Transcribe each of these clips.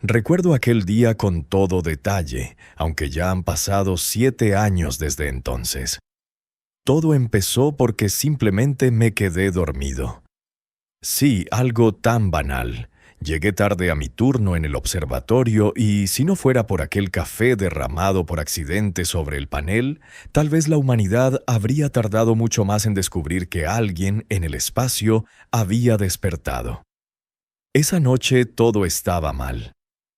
Recuerdo aquel día con todo detalle, aunque ya han pasado 7 años desde entonces. Todo empezó porque simplemente me quedé dormido. Sí, algo tan banal. Llegué tarde a mi turno en el observatorio y, si no fuera por aquel café derramado por accidente sobre el panel, tal vez la humanidad habría tardado mucho más en descubrir que alguien en el espacio había despertado. Esa noche todo estaba mal.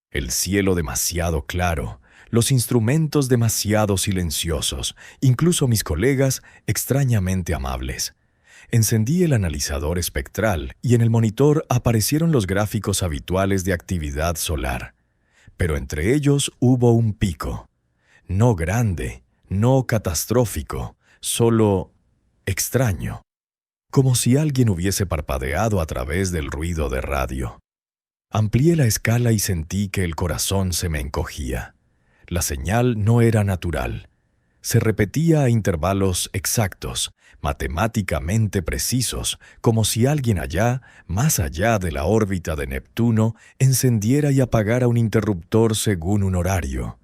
El cielo demasiado claro, los instrumentos demasiado silenciosos, incluso mis colegas extrañamente amables. Encendí el analizador espectral y en el monitor aparecieron los gráficos habituales de actividad solar. Pero entre ellos hubo un pico. No grande, no catastrófico, solo extraño. Como si alguien hubiese parpadeado a través del ruido de radio. Amplié la escala y sentí que el corazón se me encogía. La señal no era natural. Se repetía a intervalos exactos, matemáticamente precisos, como si alguien allá, más allá de la órbita de Neptuno, encendiera y apagara un interruptor según un horario.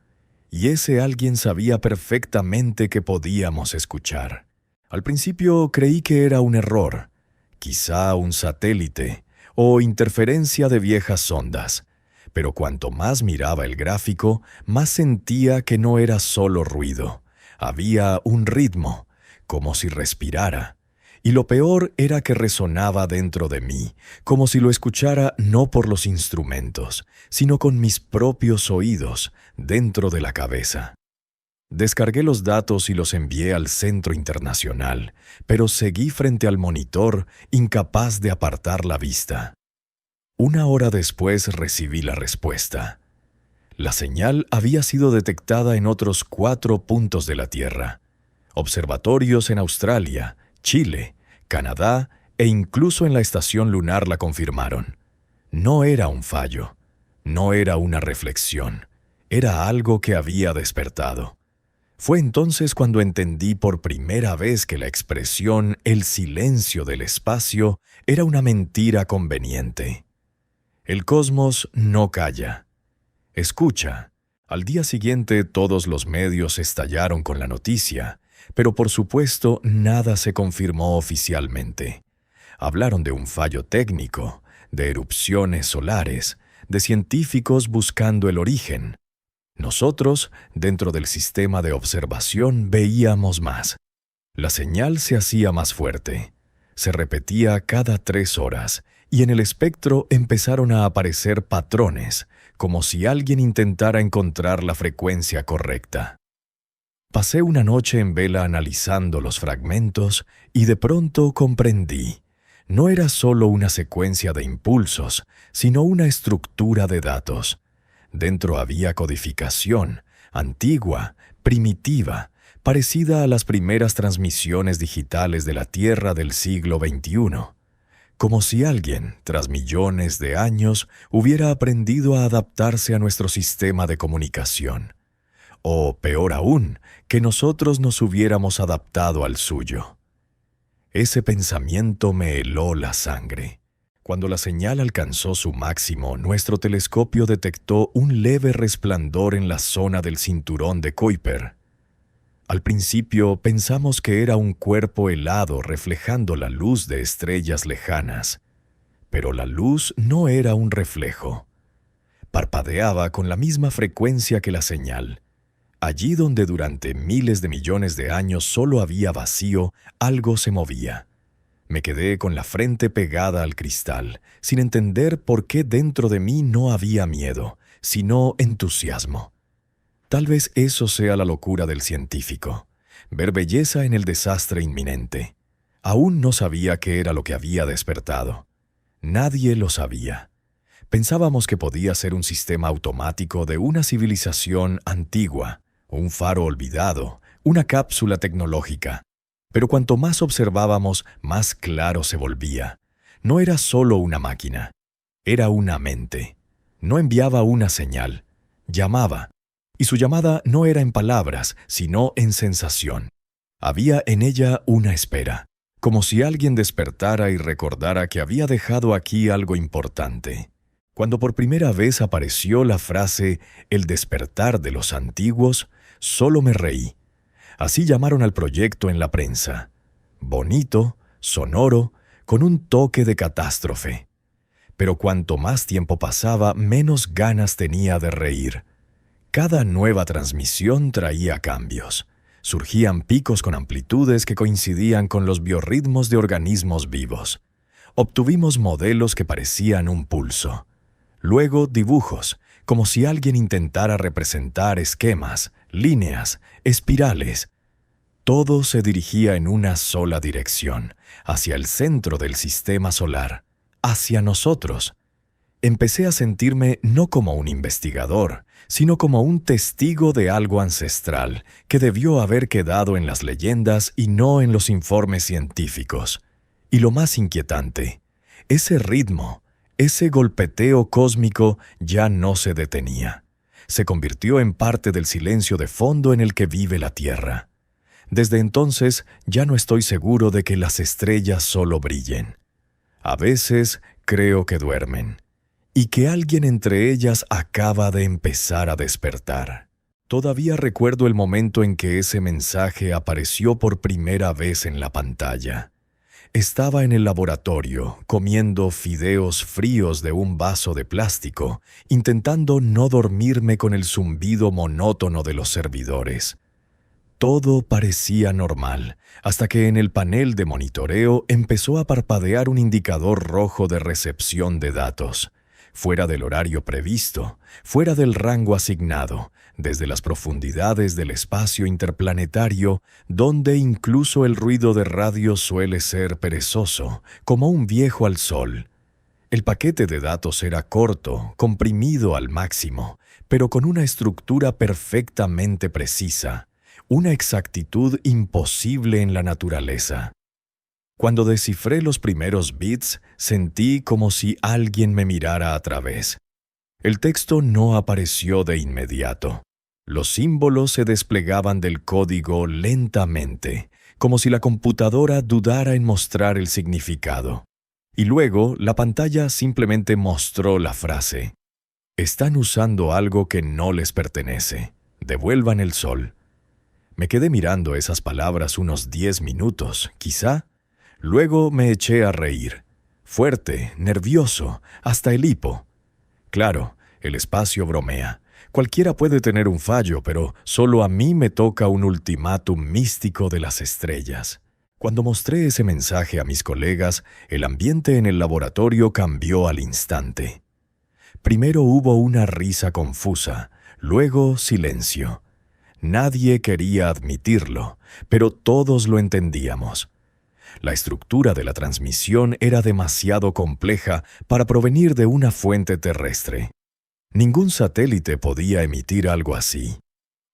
Y ese alguien sabía perfectamente que podíamos escuchar. Al principio creí que era un error, quizá un satélite, o interferencia de viejas sondas. Pero cuanto más miraba el gráfico, más sentía que no era solo ruido. Había un ritmo, como si respirara. Y lo peor era que resonaba dentro de mí, como si lo escuchara no por los instrumentos, sino con mis propios oídos, dentro de la cabeza. Descargué los datos y los envié al centro internacional, pero seguí frente al monitor, incapaz de apartar la vista. 1 hora después recibí la respuesta. La señal había sido detectada en otros 4 puntos de la Tierra. Observatorios en Australia, Chile, Canadá e incluso en la estación lunar la confirmaron. No era un fallo, no era una reflexión, era algo que había despertado. Fue entonces cuando entendí por primera vez que la expresión «el silencio del espacio» era una mentira conveniente. El cosmos no calla. Escucha. Al día siguiente todos los medios estallaron con la noticia, pero por supuesto nada se confirmó oficialmente. Hablaron de un fallo técnico, de erupciones solares, de científicos buscando el origen. Nosotros, dentro del sistema de observación, veíamos más. La señal se hacía más fuerte. Se repetía cada 3 horas, y en el espectro empezaron a aparecer patrones, como si alguien intentara encontrar la frecuencia correcta. Pasé una noche en vela analizando los fragmentos y de pronto comprendí. No era solo una secuencia de impulsos, sino una estructura de datos. Dentro había codificación, antigua, primitiva, parecida a las primeras transmisiones digitales de la Tierra del siglo XXI. Como si alguien, tras millones de años, hubiera aprendido a adaptarse a nuestro sistema de comunicación. O, peor aún, que nosotros nos hubiéramos adaptado al suyo. Ese pensamiento me heló la sangre. Cuando la señal alcanzó su máximo, nuestro telescopio detectó un leve resplandor en la zona del cinturón de Kuiper. Al principio pensamos que era un cuerpo helado reflejando la luz de estrellas lejanas. Pero la luz no era un reflejo. Parpadeaba con la misma frecuencia que la señal. Allí donde durante miles de millones de años solo había vacío, algo se movía. Me quedé con la frente pegada al cristal, sin entender por qué dentro de mí no había miedo, sino entusiasmo. Tal vez eso sea la locura del científico, ver belleza en el desastre inminente. Aún no sabía qué era lo que había despertado. Nadie lo sabía. Pensábamos que podía ser un sistema automático de una civilización antigua, un faro olvidado, una cápsula tecnológica. Pero cuanto más observábamos, más claro se volvía. No era solo una máquina, era una mente. No enviaba una señal, llamaba. Y su llamada no era en palabras, sino en sensación. Había en ella una espera, como si alguien despertara y recordara que había dejado aquí algo importante. Cuando por primera vez apareció la frase «El despertar de los antiguos», solo me reí. Así llamaron al proyecto en la prensa. Bonito, sonoro, con un toque de catástrofe. Pero cuanto más tiempo pasaba, menos ganas tenía de reír. Cada nueva transmisión traía cambios. Surgían picos con amplitudes que coincidían con los biorritmos de organismos vivos. Obtuvimos modelos que parecían un pulso. Luego dibujos, como si alguien intentara representar esquemas, líneas, espirales. Todo se dirigía en una sola dirección, hacia el centro del sistema solar, hacia nosotros. Empecé a sentirme no como un investigador, sino como un testigo de algo ancestral que debió haber quedado en las leyendas y no en los informes científicos. Y lo más inquietante, ese ritmo, ese golpeteo cósmico ya no se detenía. Se convirtió en parte del silencio de fondo en el que vive la Tierra. Desde entonces ya no estoy seguro de que las estrellas solo brillen. A veces creo que duermen, y que alguien entre ellas acaba de empezar a despertar. Todavía recuerdo el momento en que ese mensaje apareció por primera vez en la pantalla. Estaba en el laboratorio, comiendo fideos fríos de un vaso de plástico, intentando no dormirme con el zumbido monótono de los servidores. Todo parecía normal, hasta que en el panel de monitoreo empezó a parpadear un indicador rojo de recepción de datos. Fuera del horario previsto, fuera del rango asignado, desde las profundidades del espacio interplanetario, donde incluso el ruido de radio suele ser perezoso, como un viejo al sol. El paquete de datos era corto, comprimido al máximo, pero con una estructura perfectamente precisa, una exactitud imposible en la naturaleza. Cuando descifré los primeros bits, sentí como si alguien me mirara a través. El texto no apareció de inmediato. Los símbolos se desplegaban del código lentamente, como si la computadora dudara en mostrar el significado. Y luego la pantalla simplemente mostró la frase: «Están usando algo que no les pertenece. Devuelvan el sol». Me quedé mirando esas palabras unos 10 minutos, quizá. Luego me eché a reír. Fuerte, nervioso, hasta el hipo. Claro, el espacio bromea. Cualquiera puede tener un fallo, pero solo a mí me toca un ultimátum místico de las estrellas. Cuando mostré ese mensaje a mis colegas, el ambiente en el laboratorio cambió al instante. Primero hubo una risa confusa, luego silencio. Nadie quería admitirlo, pero todos lo entendíamos. La estructura de la transmisión era demasiado compleja para provenir de una fuente terrestre. Ningún satélite podía emitir algo así.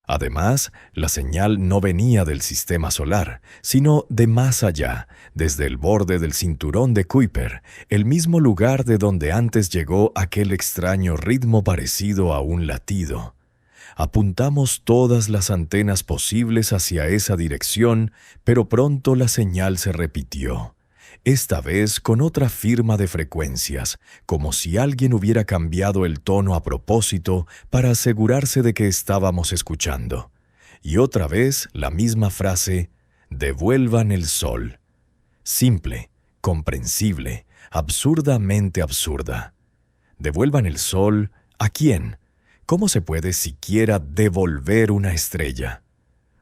Además, la señal no venía del sistema solar, sino de más allá, desde el borde del cinturón de Kuiper, el mismo lugar de donde antes llegó aquel extraño ritmo parecido a un latido. Apuntamos todas las antenas posibles hacia esa dirección, pero pronto la señal se repitió. Esta vez con otra firma de frecuencias, como si alguien hubiera cambiado el tono a propósito para asegurarse de que estábamos escuchando. Y otra vez la misma frase: «Devuelvan el sol». Simple, comprensible, absurdamente absurda. ¿Devuelvan el sol? ¿A quién? ¿Cómo se puede siquiera devolver una estrella?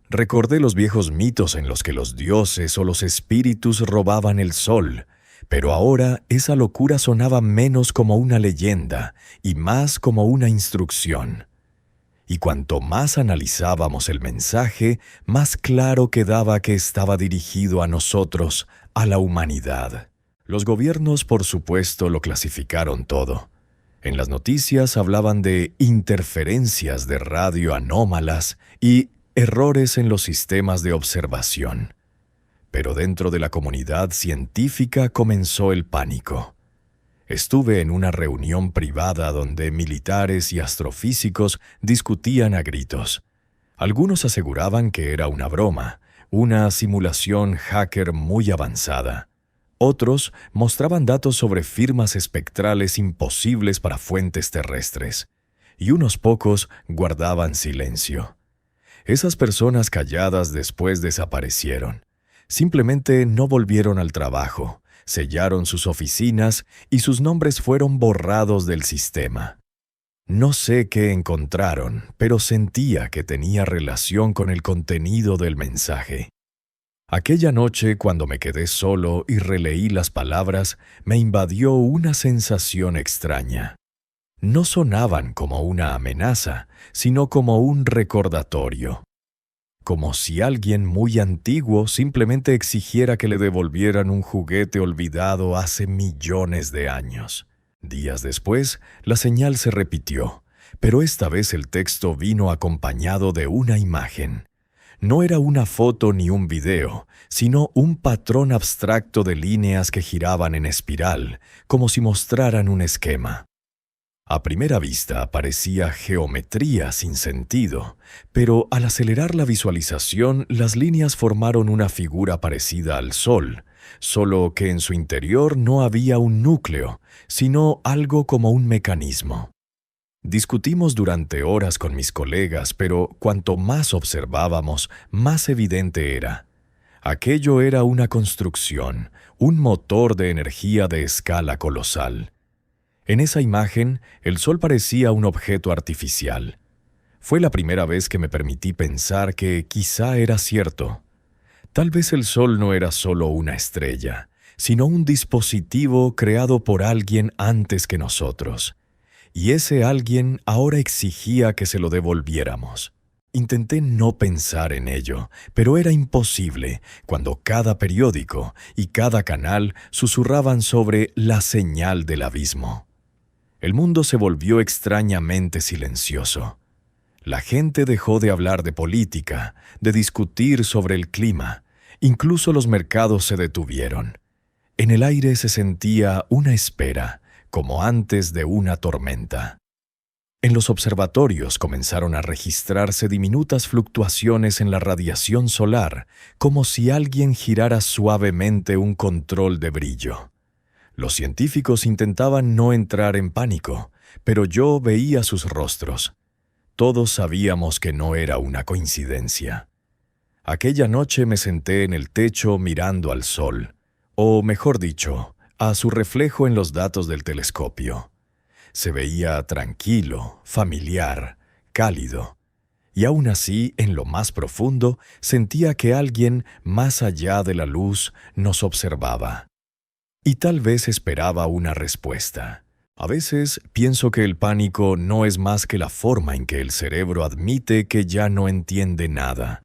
Recordé los viejos mitos en los que los dioses o los espíritus robaban el sol, pero ahora esa locura sonaba menos como una leyenda y más como una instrucción. Y cuanto más analizábamos el mensaje, más claro quedaba que estaba dirigido a nosotros, a la humanidad. Los gobiernos, por supuesto, lo clasificaron todo. En las noticias hablaban de interferencias de radio anómalas y errores en los sistemas de observación. Pero dentro de la comunidad científica comenzó el pánico. Estuve en una reunión privada donde militares y astrofísicos discutían a gritos. Algunos aseguraban que era una broma, una simulación hacker muy avanzada. Otros mostraban datos sobre firmas espectrales imposibles para fuentes terrestres, y unos pocos guardaban silencio. Esas personas calladas después desaparecieron. Simplemente no volvieron al trabajo, sellaron sus oficinas y sus nombres fueron borrados del sistema. No sé qué encontraron, pero sentía que tenía relación con el contenido del mensaje. Aquella noche, cuando me quedé solo y releí las palabras, me invadió una sensación extraña. No sonaban como una amenaza, sino como un recordatorio. Como si alguien muy antiguo simplemente exigiera que le devolvieran un juguete olvidado hace millones de años. Días después, la señal se repitió, pero esta vez el texto vino acompañado de una imagen. No era una foto ni un video, sino un patrón abstracto de líneas que giraban en espiral, como si mostraran un esquema. A primera vista parecía geometría sin sentido, pero al acelerar la visualización, las líneas formaron una figura parecida al Sol, solo que en su interior no había un núcleo, sino algo como un mecanismo. Discutimos durante horas con mis colegas, pero cuanto más observábamos, más evidente era. Aquello era una construcción, un motor de energía de escala colosal. En esa imagen, el Sol parecía un objeto artificial. Fue la primera vez que me permití pensar que quizá era cierto. Tal vez el Sol no era solo una estrella, sino un dispositivo creado por alguien antes que nosotros. Y ese alguien ahora exigía que se lo devolviéramos. Intenté no pensar en ello, pero era imposible cuando cada periódico y cada canal susurraban sobre la señal del abismo. El mundo se volvió extrañamente silencioso. La gente dejó de hablar de política, de discutir sobre el clima. Incluso los mercados se detuvieron. En el aire se sentía una espera, como antes de una tormenta. En los observatorios comenzaron a registrarse diminutas fluctuaciones en la radiación solar, como si alguien girara suavemente un control de brillo. Los científicos intentaban no entrar en pánico, pero yo veía sus rostros. Todos sabíamos que no era una coincidencia. Aquella noche me senté en el techo mirando al sol, o mejor dicho, a su reflejo en los datos del telescopio. Se veía tranquilo, familiar, cálido, y aún así, en lo más profundo, sentía que alguien más allá de la luz nos observaba. Y tal vez esperaba una respuesta. A veces pienso que el pánico no es más que la forma en que el cerebro admite que ya no entiende nada.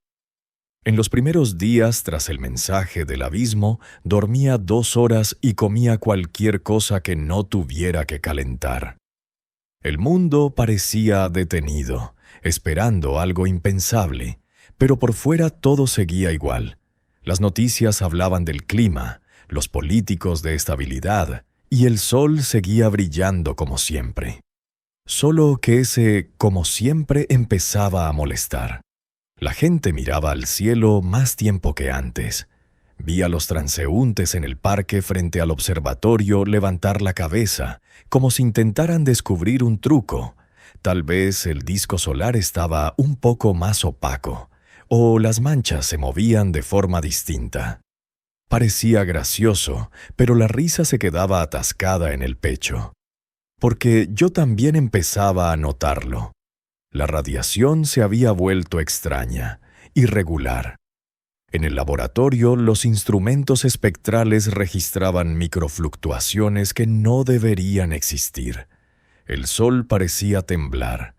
En los primeros días tras el mensaje del abismo, dormía 2 horas y comía cualquier cosa que no tuviera que calentar. El mundo parecía detenido, esperando algo impensable, pero por fuera todo seguía igual. Las noticias hablaban del clima, los políticos de estabilidad, y el sol seguía brillando como siempre. Solo que ese como siempre empezaba a molestar. La gente miraba al cielo más tiempo que antes. Vi a los transeúntes en el parque frente al observatorio levantar la cabeza, como si intentaran descubrir un truco. Tal vez el disco solar estaba un poco más opaco, o las manchas se movían de forma distinta. Parecía gracioso, pero la risa se quedaba atascada en el pecho. Porque yo también empezaba a notarlo. La radiación se había vuelto extraña, irregular. En el laboratorio, los instrumentos espectrales registraban microfluctuaciones que no deberían existir. El sol parecía temblar.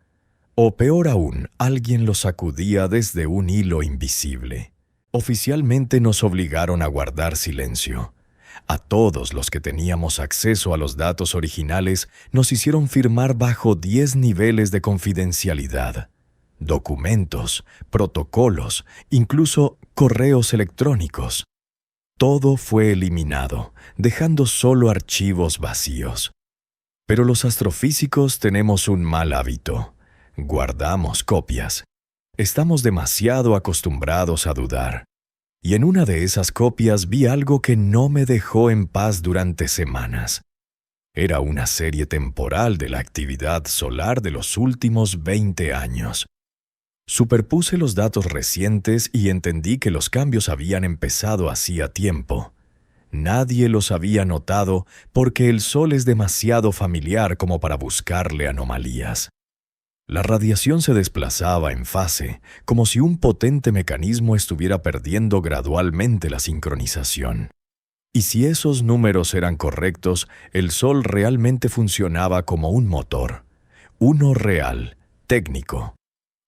O peor aún, alguien lo sacudía desde un hilo invisible. Oficialmente nos obligaron a guardar silencio. A todos los que teníamos acceso a los datos originales nos hicieron firmar bajo 10 niveles de confidencialidad. Documentos, protocolos, incluso correos electrónicos. Todo fue eliminado, dejando solo archivos vacíos. Pero los astrofísicos tenemos un mal hábito. Guardamos copias. Estamos demasiado acostumbrados a dudar. Y en una de esas copias vi algo que no me dejó en paz durante semanas. Era una serie temporal de la actividad solar de los últimos 20 años. Superpuse los datos recientes y entendí que los cambios habían empezado hacía tiempo. Nadie los había notado porque el Sol es demasiado familiar como para buscarle anomalías. La radiación se desplazaba en fase, como si un potente mecanismo estuviera perdiendo gradualmente la sincronización. Y si esos números eran correctos, el Sol realmente funcionaba como un motor. Uno real, técnico.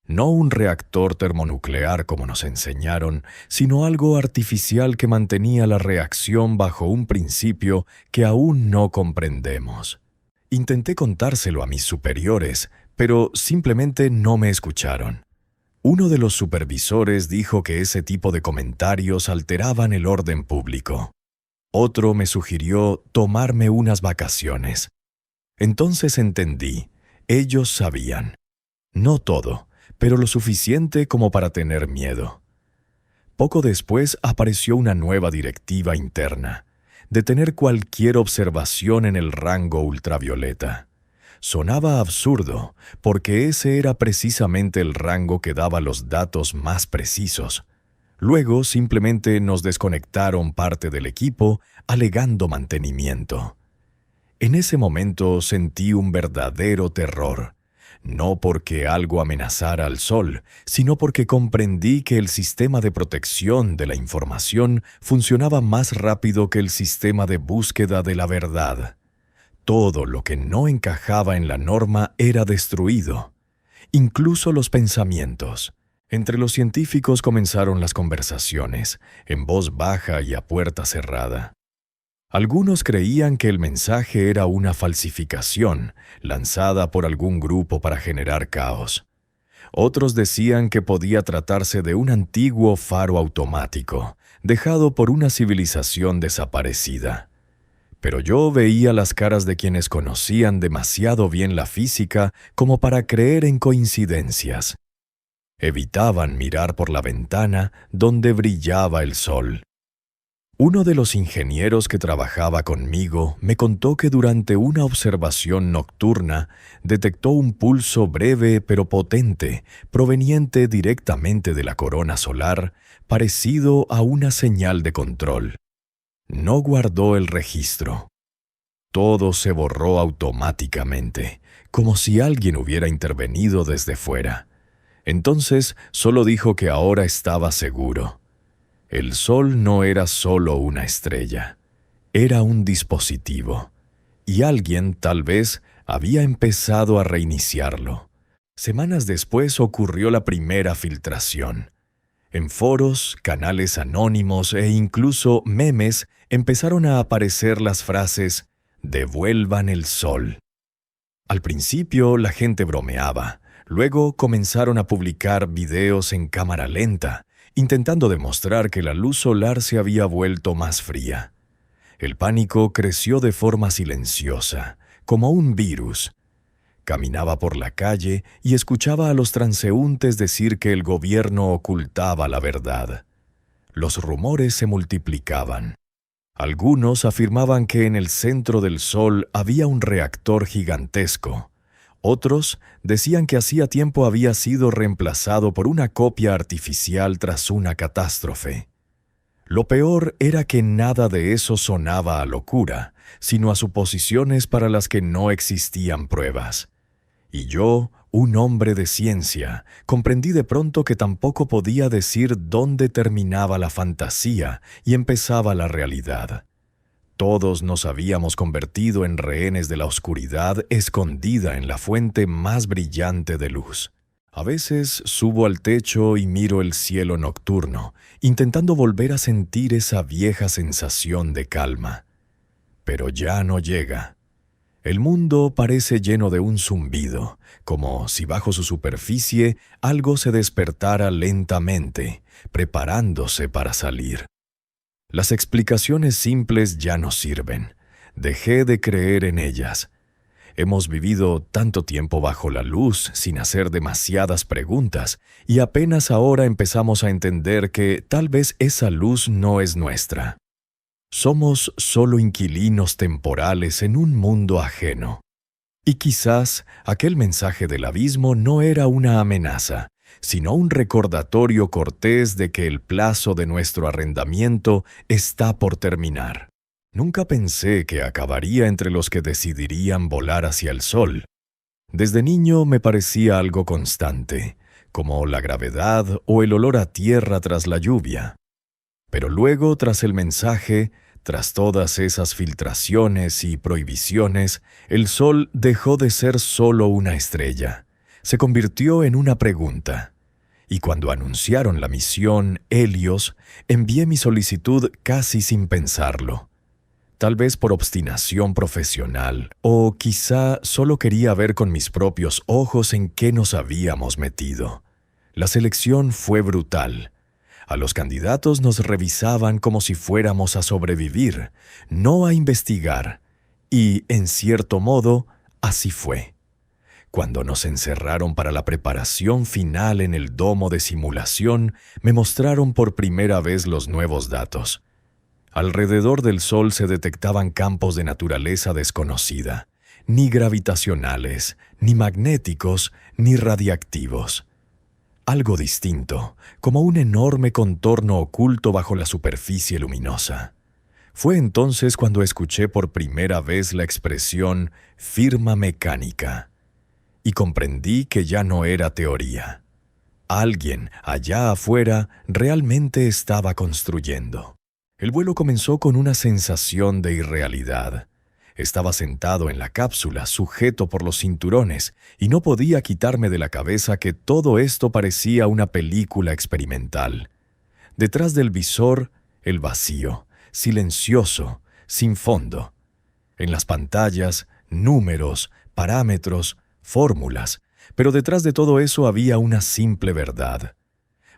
No un reactor termonuclear como nos enseñaron, sino algo artificial que mantenía la reacción bajo un principio que aún no comprendemos. Intenté contárselo a mis superiores, pero simplemente no me escucharon. Uno de los supervisores dijo que ese tipo de comentarios alteraban el orden público. Otro me sugirió tomarme unas vacaciones. Entonces entendí, ellos sabían. No todo, pero lo suficiente como para tener miedo. Poco después apareció una nueva directiva interna: detener cualquier observación en el rango ultravioleta. Sonaba absurdo, porque ese era precisamente el rango que daba los datos más precisos. Luego simplemente nos desconectaron parte del equipo, alegando mantenimiento. En ese momento sentí un verdadero terror. No porque algo amenazara al Sol, sino porque comprendí que el sistema de protección de la información funcionaba más rápido que el sistema de búsqueda de la verdad. Todo lo que no encajaba en la norma era destruido, incluso los pensamientos. Entre los científicos comenzaron las conversaciones, en voz baja y a puerta cerrada. Algunos creían que el mensaje era una falsificación, lanzada por algún grupo para generar caos. Otros decían que podía tratarse de un antiguo faro automático, dejado por una civilización desaparecida. Pero yo veía las caras de quienes conocían demasiado bien la física como para creer en coincidencias. Evitaban mirar por la ventana donde brillaba el sol. Uno de los ingenieros que trabajaba conmigo me contó que durante una observación nocturna detectó un pulso breve pero potente, proveniente directamente de la corona solar, parecido a una señal de control. No guardó el registro. Todo se borró automáticamente, como si alguien hubiera intervenido desde fuera. Entonces solo dijo que ahora estaba seguro. El Sol no era solo una estrella, era un dispositivo, y alguien, tal vez, había empezado a reiniciarlo. Semanas después ocurrió la primera filtración. En foros, canales anónimos e incluso memes empezaron a aparecer las frases «Devuelvan el Sol». Al principio la gente bromeaba, luego comenzaron a publicar videos en cámara lenta, intentando demostrar que la luz solar se había vuelto más fría. El pánico creció de forma silenciosa, como un virus. Caminaba por la calle y escuchaba a los transeúntes decir que el gobierno ocultaba la verdad. Los rumores se multiplicaban. Algunos afirmaban que en el centro del Sol había un reactor gigantesco. Otros decían que hacía tiempo había sido reemplazado por una copia artificial tras una catástrofe. Lo peor era que nada de eso sonaba a locura, sino a suposiciones para las que no existían pruebas. Y yo, un hombre de ciencia, comprendí de pronto que tampoco podía decir dónde terminaba la fantasía y empezaba la realidad. Todos nos habíamos convertido en rehenes de la oscuridad escondida en la fuente más brillante de luz. A veces subo al techo y miro el cielo nocturno, intentando volver a sentir esa vieja sensación de calma. Pero ya no llega. El mundo parece lleno de un zumbido, como si bajo su superficie algo se despertara lentamente, preparándose para salir. Las explicaciones simples ya no sirven. Dejé de creer en ellas. Hemos vivido tanto tiempo bajo la luz sin hacer demasiadas preguntas y apenas ahora empezamos a entender que tal vez esa luz no es nuestra. Somos solo inquilinos temporales en un mundo ajeno. Y quizás aquel mensaje del abismo no era una amenaza, sino un recordatorio cortés de que el plazo de nuestro arrendamiento está por terminar. Nunca pensé que acabaría entre los que decidirían volar hacia el sol. Desde niño me parecía algo constante, como la gravedad o el olor a tierra tras la lluvia. Pero luego, tras el mensaje, tras todas esas filtraciones y prohibiciones, el sol dejó de ser solo una estrella. Se convirtió en una pregunta. Y cuando anunciaron la misión Helios, envié mi solicitud casi sin pensarlo. Tal vez por obstinación profesional, o quizá solo quería ver con mis propios ojos en qué nos habíamos metido. La selección fue brutal. A los candidatos nos revisaban como si fuéramos a sobrevivir, no a investigar. Y, en cierto modo, así fue. Cuando nos encerraron para la preparación final en el domo de simulación, me mostraron por primera vez los nuevos datos. Alrededor del Sol se detectaban campos de naturaleza desconocida, ni gravitacionales, ni magnéticos, ni radiactivos. Algo distinto, como un enorme contorno oculto bajo la superficie luminosa. Fue entonces cuando escuché por primera vez la expresión firma mecánica, y comprendí que ya no era teoría. Alguien allá afuera realmente estaba construyendo. El vuelo comenzó con una sensación de irrealidad. Estaba sentado en la cápsula, sujeto por los cinturones, y no podía quitarme de la cabeza que todo esto parecía una película experimental. Detrás del visor, el vacío, silencioso, sin fondo. En las pantallas, números, parámetros, fórmulas, pero detrás de todo eso había una simple verdad.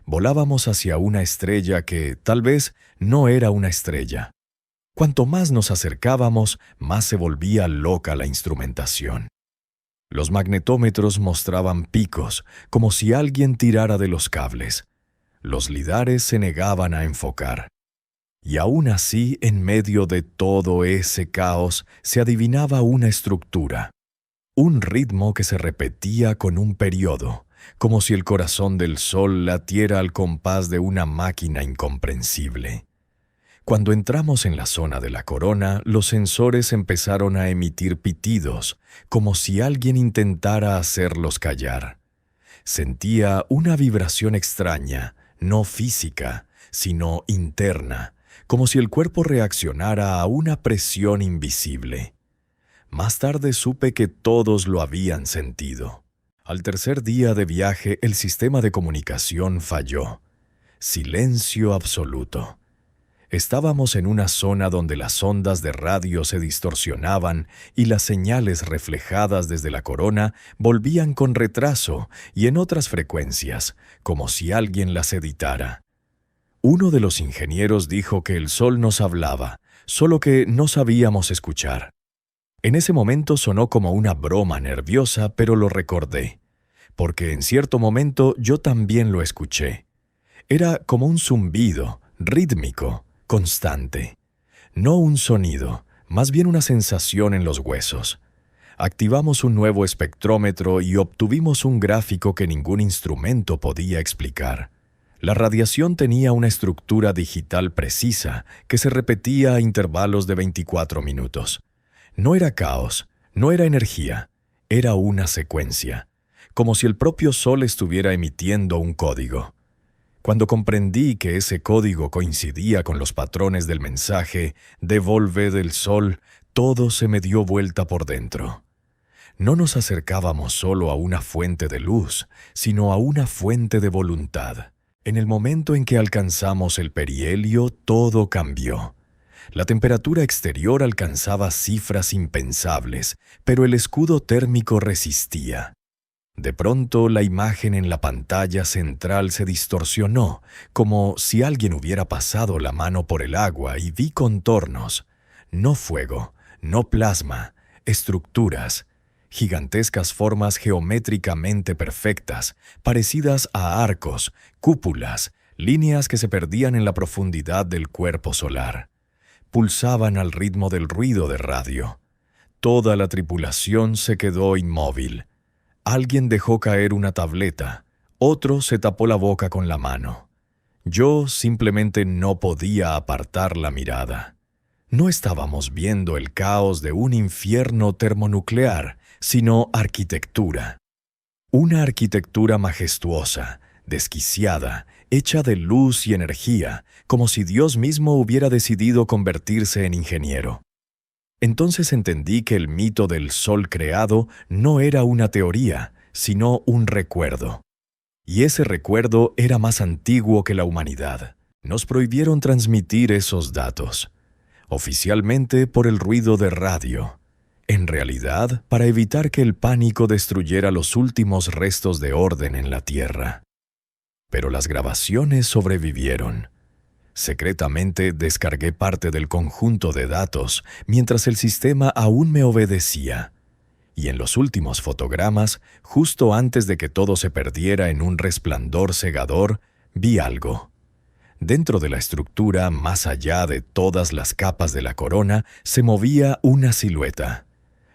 Volábamos hacia una estrella que, tal vez, no era una estrella. Cuanto más nos acercábamos, más se volvía loca la instrumentación. Los magnetómetros mostraban picos, como si alguien tirara de los cables. Los lidares se negaban a enfocar. Y aún así, en medio de todo ese caos, se adivinaba una estructura. Un ritmo que se repetía con un periodo, como si el corazón del Sol latiera al compás de una máquina incomprensible. Cuando entramos en la zona de la corona, los sensores empezaron a emitir pitidos, como si alguien intentara hacerlos callar. Sentía una vibración extraña, no física, sino interna, como si el cuerpo reaccionara a una presión invisible. Más tarde supe que todos lo habían sentido. Al tercer día de viaje, el sistema de comunicación falló. Silencio absoluto. Estábamos en una zona donde las ondas de radio se distorsionaban y las señales reflejadas desde la corona volvían con retraso y en otras frecuencias, como si alguien las editara. Uno de los ingenieros dijo que el Sol nos hablaba, solo que no sabíamos escuchar. En ese momento sonó como una broma nerviosa, pero lo recordé, porque en cierto momento yo también lo escuché. Era como un zumbido, rítmico, constante. No un sonido, más bien una sensación en los huesos. Activamos un nuevo espectrómetro y obtuvimos un gráfico que ningún instrumento podía explicar. La radiación tenía una estructura digital precisa que se repetía a intervalos de 24 minutos. No era caos, no era energía, era una secuencia, como si el propio Sol estuviera emitiendo un código. Cuando comprendí que ese código coincidía con los patrones del mensaje «Devolve del Sol», todo se me dio vuelta por dentro. No nos acercábamos solo a una fuente de luz, sino a una fuente de voluntad. En el momento en que alcanzamos el perihelio, todo cambió. La temperatura exterior alcanzaba cifras impensables, pero el escudo térmico resistía. De pronto, la imagen en la pantalla central se distorsionó, como si alguien hubiera pasado la mano por el agua y vi contornos. No fuego, no plasma, estructuras. gigantescas formas geométricamente perfectas, parecidas a arcos, cúpulas, líneas que se perdían en la profundidad del cuerpo solar. Pulsaban al ritmo del ruido de radio. Toda la tripulación se quedó inmóvil. Alguien dejó caer una tableta, otro se tapó la boca con la mano. Yo simplemente no podía apartar la mirada. No estábamos viendo el caos de un infierno termonuclear, sino arquitectura. Una arquitectura majestuosa, desquiciada, hecha de luz y energía, como si Dios mismo hubiera decidido convertirse en ingeniero. Entonces entendí que el mito del sol creado no era una teoría, sino un recuerdo. Y ese recuerdo era más antiguo que la humanidad. Nos prohibieron transmitir esos datos, oficialmente por el ruido de radio. En realidad, para evitar que el pánico destruyera los últimos restos de orden en la Tierra. Pero las grabaciones sobrevivieron. Secretamente descargué parte del conjunto de datos mientras el sistema aún me obedecía. Y en los últimos fotogramas, justo antes de que todo se perdiera en un resplandor cegador, vi algo. Dentro de la estructura, más allá de todas las capas de la corona, se movía una silueta.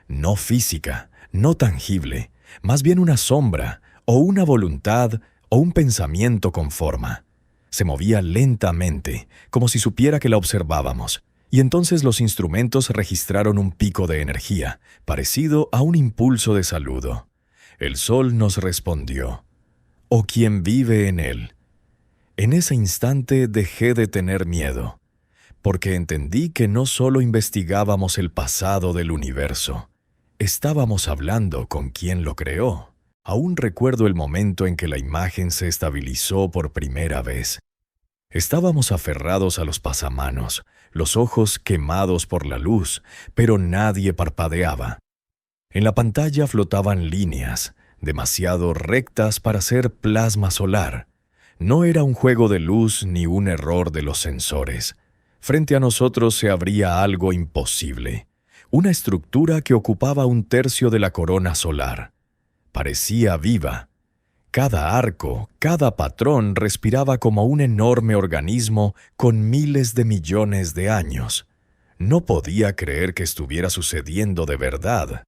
No física, no tangible, más bien una sombra, o una voluntad, o un pensamiento con forma. Se movía lentamente, como si supiera que la observábamos. Y entonces los instrumentos registraron un pico de energía, parecido a un impulso de saludo. El sol nos respondió, «¿O quién vive en él?» En ese instante dejé de tener miedo, porque entendí que no solo investigábamos el pasado del universo, estábamos hablando con quien lo creó. Aún recuerdo el momento en que la imagen se estabilizó por primera vez. Estábamos aferrados a los pasamanos, los ojos quemados por la luz, pero nadie parpadeaba. En la pantalla flotaban líneas, demasiado rectas para ser plasma solar. No era un juego de luz ni un error de los sensores. Frente a nosotros se abría algo imposible, una estructura que ocupaba 1/3 de la corona solar. Parecía viva. Cada arco, cada patrón respiraba como un enorme organismo con miles de millones de años. No podía creer que estuviera sucediendo de verdad.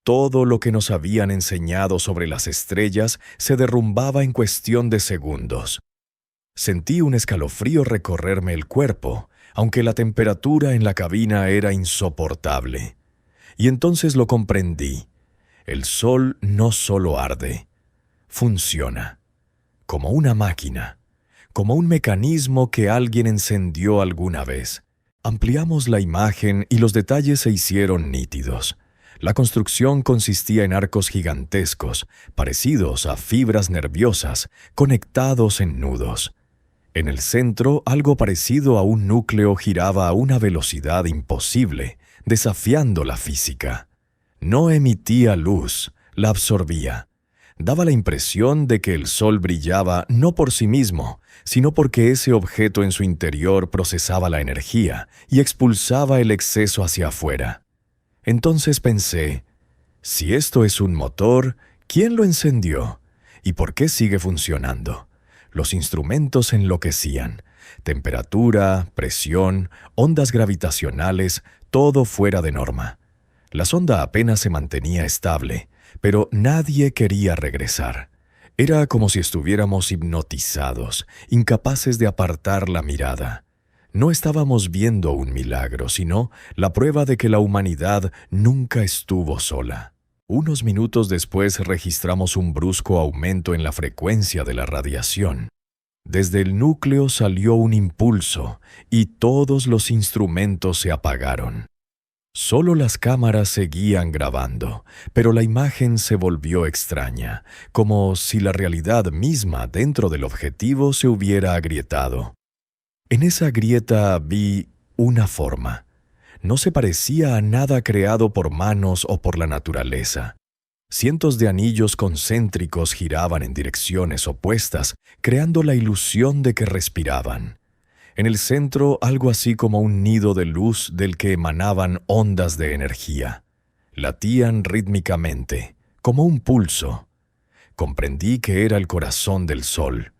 Todo lo que nos habían enseñado sobre las estrellas se derrumbaba en cuestión de segundos. Sentí un escalofrío recorrerme el cuerpo, aunque la temperatura en la cabina era insoportable. Y entonces lo comprendí. El sol no solo arde, funciona, como una máquina, como un mecanismo que alguien encendió alguna vez. Ampliamos la imagen y los detalles se hicieron nítidos. La construcción consistía en arcos gigantescos, parecidos a fibras nerviosas, conectados en nudos. En el centro, algo parecido a un núcleo giraba a una velocidad imposible, desafiando la física. No emitía luz, la absorbía. Daba la impresión de que el sol brillaba no por sí mismo, sino porque ese objeto en su interior procesaba la energía y expulsaba el exceso hacia afuera. Entonces pensé, si esto es un motor, ¿quién lo encendió? ¿Y por qué sigue funcionando? Los instrumentos enloquecían. Temperatura, presión, ondas gravitacionales, todo fuera de norma. La sonda apenas se mantenía estable, pero nadie quería regresar. Era como si estuviéramos hipnotizados, incapaces de apartar la mirada. No estábamos viendo un milagro, sino la prueba de que la humanidad nunca estuvo sola. Unos minutos después registramos un brusco aumento en la frecuencia de la radiación. Desde el núcleo salió un impulso y todos los instrumentos se apagaron. Solo las cámaras seguían grabando, pero la imagen se volvió extraña, como si la realidad misma dentro del objetivo se hubiera agrietado. En esa grieta vi una forma. No se parecía a nada creado por manos o por la naturaleza. Cientos de anillos concéntricos giraban en direcciones opuestas, creando la ilusión de que respiraban. En el centro, algo así como un nido de luz del que emanaban ondas de energía. Latían rítmicamente, como un pulso. Comprendí que era el corazón del Sol,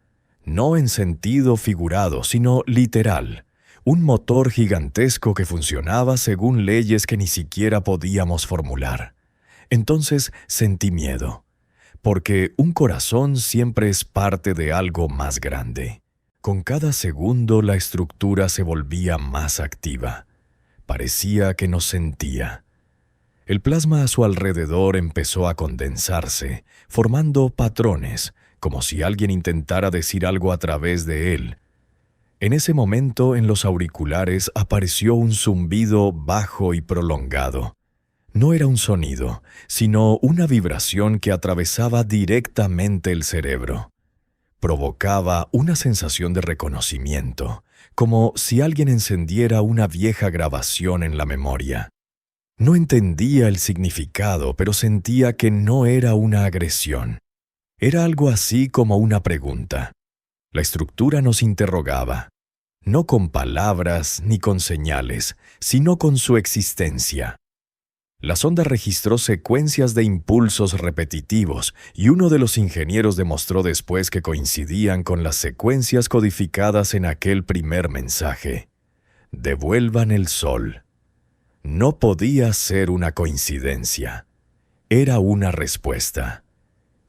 no en sentido figurado, sino literal, un motor gigantesco que funcionaba según leyes que ni siquiera podíamos formular. Entonces sentí miedo, porque un corazón siempre es parte de algo más grande. Con cada segundo la estructura se volvía más activa. Parecía que nos sentía. El plasma a su alrededor empezó a condensarse, formando patrones, como si alguien intentara decir algo a través de él. En ese momento, en los auriculares apareció un zumbido bajo y prolongado. No era un sonido, sino una vibración que atravesaba directamente el cerebro. Provocaba una sensación de reconocimiento, como si alguien encendiera una vieja grabación en la memoria. No entendía el significado, pero sentía que no era una agresión. Era algo así como una pregunta. La estructura nos interrogaba, no con palabras ni con señales, sino con su existencia. La sonda registró secuencias de impulsos repetitivos y uno de los ingenieros demostró después que coincidían con las secuencias codificadas en aquel primer mensaje. Devuelvan el sol. No podía ser una coincidencia. Era una respuesta.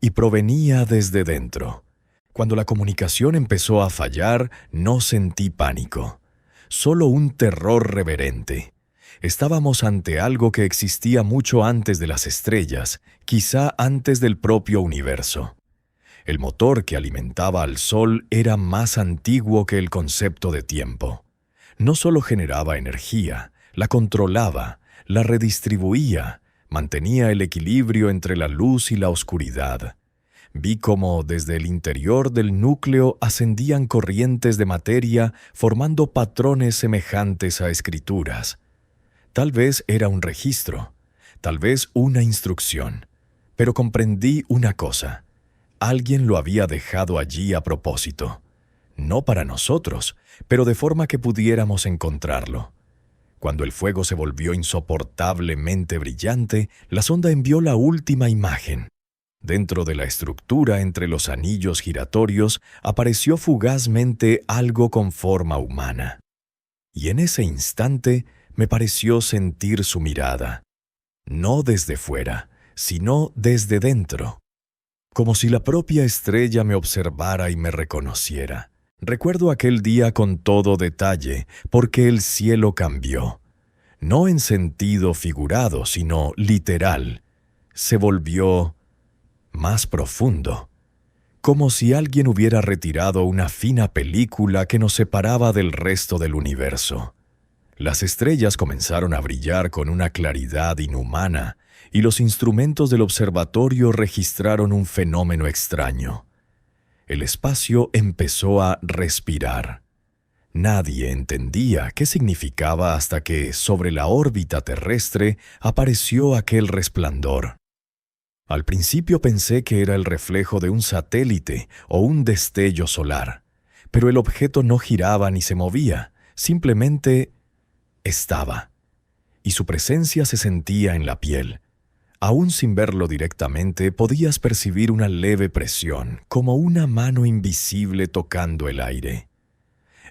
Y provenía desde dentro. Cuando la comunicación empezó a fallar, no sentí pánico. Solo un terror reverente. Estábamos ante algo que existía mucho antes de las estrellas, quizá antes del propio universo. El motor que alimentaba al Sol era más antiguo que el concepto de tiempo. No solo generaba energía, la controlaba, la redistribuía, mantenía el equilibrio entre la luz y la oscuridad. Vi cómo desde el interior del núcleo ascendían corrientes de materia formando patrones semejantes a escrituras. Tal vez era un registro, tal vez una instrucción, pero comprendí una cosa. Alguien lo había dejado allí a propósito. No para nosotros, pero de forma que pudiéramos encontrarlo. Cuando el fuego se volvió insoportablemente brillante, la sonda envió la última imagen. Dentro de la estructura entre los anillos giratorios apareció fugazmente algo con forma humana. Y en ese instante me pareció sentir su mirada, no desde fuera, sino desde dentro, como si la propia estrella me observara y me reconociera. Recuerdo aquel día con todo detalle, porque el cielo cambió, no en sentido figurado, sino literal. Se volvió más profundo, como si alguien hubiera retirado una fina película que nos separaba del resto del universo. Las estrellas comenzaron a brillar con una claridad inhumana y los instrumentos del observatorio registraron un fenómeno extraño. El espacio empezó a respirar. Nadie entendía qué significaba hasta que, sobre la órbita terrestre, apareció aquel resplandor. Al principio pensé que era el reflejo de un satélite o un destello solar, pero el objeto no giraba ni se movía, simplemente estaba, y su presencia se sentía en la piel. Aún sin verlo directamente, podías percibir una leve presión, como una mano invisible tocando el aire.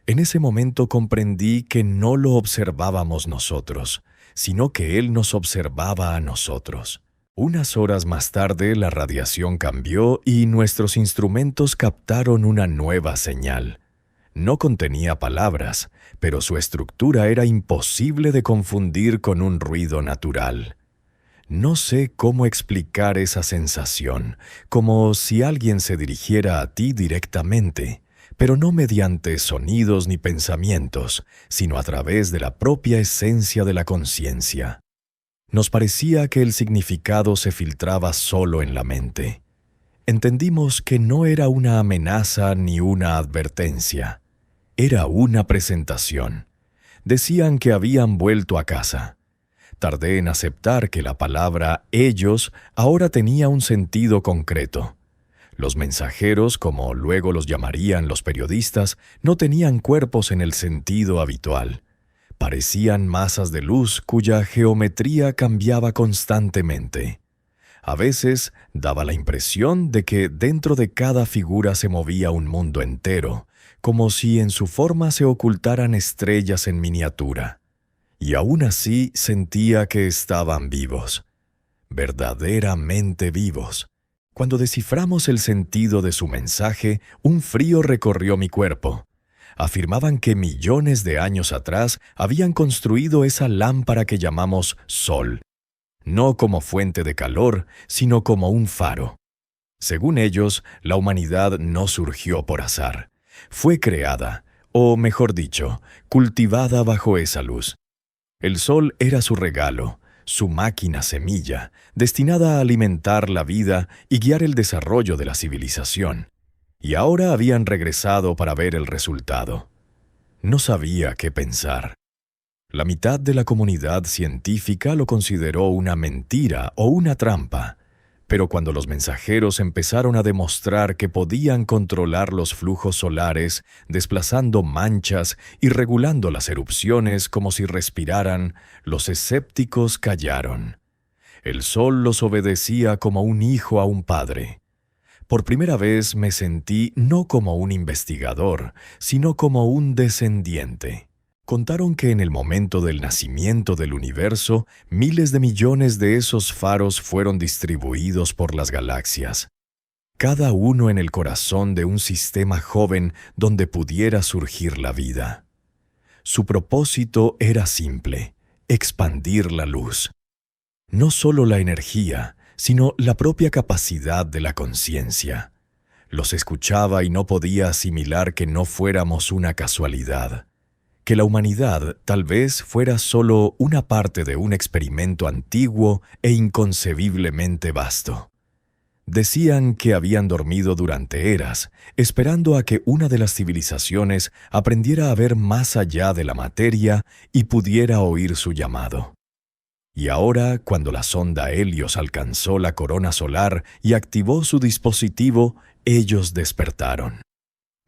En ese momento comprendí que no lo observábamos nosotros, sino que él nos observaba a nosotros. Unas horas más tarde, la radiación cambió y nuestros instrumentos captaron una nueva señal. No contenía palabras, pero su estructura era imposible de confundir con un ruido natural. No sé cómo explicar esa sensación, como si alguien se dirigiera a ti directamente, pero no mediante sonidos ni pensamientos, sino a través de la propia esencia de la conciencia. Nos parecía que el significado se filtraba solo en la mente. Entendimos que no era una amenaza ni una advertencia. Era una presentación. Decían que habían vuelto a casa. Tardé en aceptar que la palabra «ellos» ahora tenía un sentido concreto. Los mensajeros, como luego los llamarían los periodistas, no tenían cuerpos en el sentido habitual. Parecían masas de luz cuya geometría cambiaba constantemente. A veces daba la impresión de que dentro de cada figura se movía un mundo entero, como si en su forma se ocultaran estrellas en miniatura. Y aún así sentía que estaban vivos, verdaderamente vivos. Cuando desciframos el sentido de su mensaje, un frío recorrió mi cuerpo. Afirmaban que millones de años atrás habían construido esa lámpara que llamamos Sol, no como fuente de calor, sino como un faro. Según ellos, la humanidad no surgió por azar. Fue creada, o mejor dicho, cultivada bajo esa luz. El sol era su regalo, su máquina semilla, destinada a alimentar la vida y guiar el desarrollo de la civilización. Y ahora habían regresado para ver el resultado. No sabía qué pensar. La mitad de la comunidad científica lo consideró una mentira o una trampa, pero cuando los mensajeros empezaron a demostrar que podían controlar los flujos solares, desplazando manchas y regulando las erupciones como si respiraran, los escépticos callaron. El sol los obedecía como un hijo a un padre. Por primera vez me sentí no como un investigador, sino como un descendiente. Contaron que en el momento del nacimiento del universo, miles de millones de esos faros fueron distribuidos por las galaxias, cada uno en el corazón de un sistema joven donde pudiera surgir la vida. Su propósito era simple: expandir la luz. No solo la energía, sino la propia capacidad de la conciencia. Los escuchaba y no podía asimilar que no fuéramos una casualidad, que la humanidad tal vez fuera solo una parte de un experimento antiguo e inconcebiblemente vasto. Decían que habían dormido durante eras, esperando a que una de las civilizaciones aprendiera a ver más allá de la materia y pudiera oír su llamado. Y ahora, cuando la sonda Helios alcanzó la corona solar y activó su dispositivo, ellos despertaron.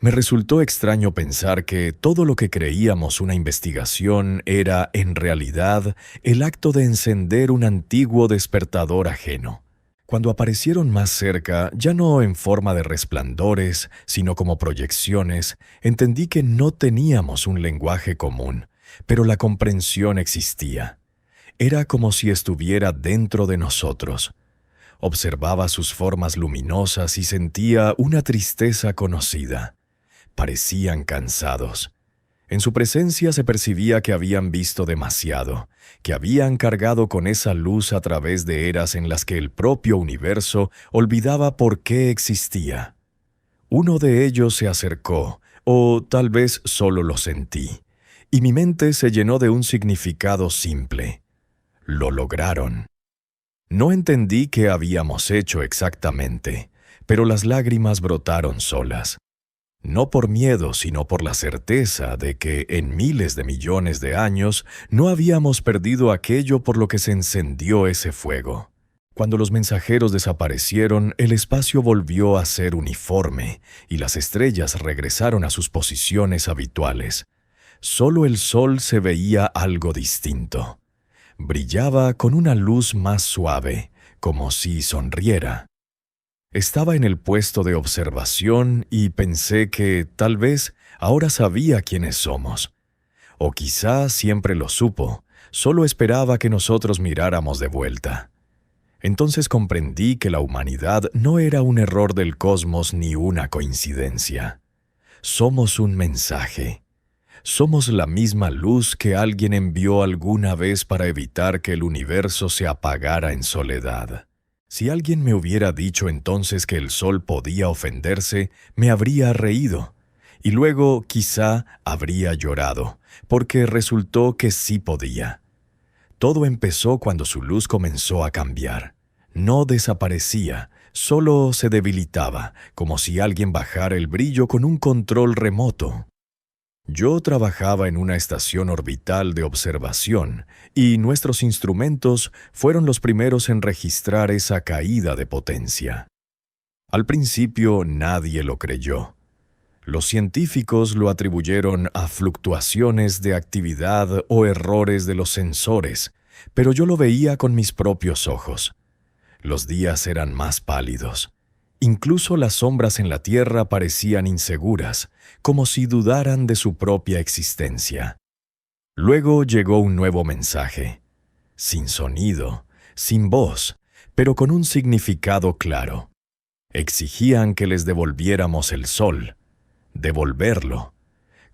Me resultó extraño pensar que todo lo que creíamos una investigación era, en realidad, el acto de encender un antiguo despertador ajeno. Cuando aparecieron más cerca, ya no en forma de resplandores, sino como proyecciones, entendí que no teníamos un lenguaje común, pero la comprensión existía. Era como si estuviera dentro de nosotros. Observaba sus formas luminosas y sentía una tristeza conocida. Parecían cansados. En su presencia se percibía que habían visto demasiado, que habían cargado con esa luz a través de eras en las que el propio universo olvidaba por qué existía. Uno de ellos se acercó, o tal vez solo lo sentí, y mi mente se llenó de un significado simple. Lo lograron. No entendí qué habíamos hecho exactamente, pero las lágrimas brotaron solas. No por miedo, sino por la certeza de que en miles de millones de años no habíamos perdido aquello por lo que se encendió ese fuego. Cuando los mensajeros desaparecieron, el espacio volvió a ser uniforme y las estrellas regresaron a sus posiciones habituales. Solo el sol se veía algo distinto. Brillaba con una luz más suave, como si sonriera. Estaba en el puesto de observación y pensé que, tal vez, ahora sabía quiénes somos. O quizá siempre lo supo, solo esperaba que nosotros miráramos de vuelta. Entonces comprendí que la humanidad no era un error del cosmos ni una coincidencia. Somos un mensaje. Somos la misma luz que alguien envió alguna vez para evitar que el universo se apagara en soledad. Si alguien me hubiera dicho entonces que el sol podía ofenderse, me habría reído, y luego quizá habría llorado, porque resultó que sí podía. Todo empezó cuando su luz comenzó a cambiar. No desaparecía, solo se debilitaba, como si alguien bajara el brillo con un control remoto. Yo trabajaba en una estación orbital de observación y nuestros instrumentos fueron los primeros en registrar esa caída de potencia. Al principio nadie lo creyó. Los científicos lo atribuyeron a fluctuaciones de actividad o errores de los sensores, pero yo lo veía con mis propios ojos. Los días eran más pálidos. Incluso las sombras en la Tierra parecían inseguras, como si dudaran de su propia existencia. Luego llegó un nuevo mensaje, sin sonido, sin voz, pero con un significado claro. Exigían que les devolviéramos el sol, devolverlo,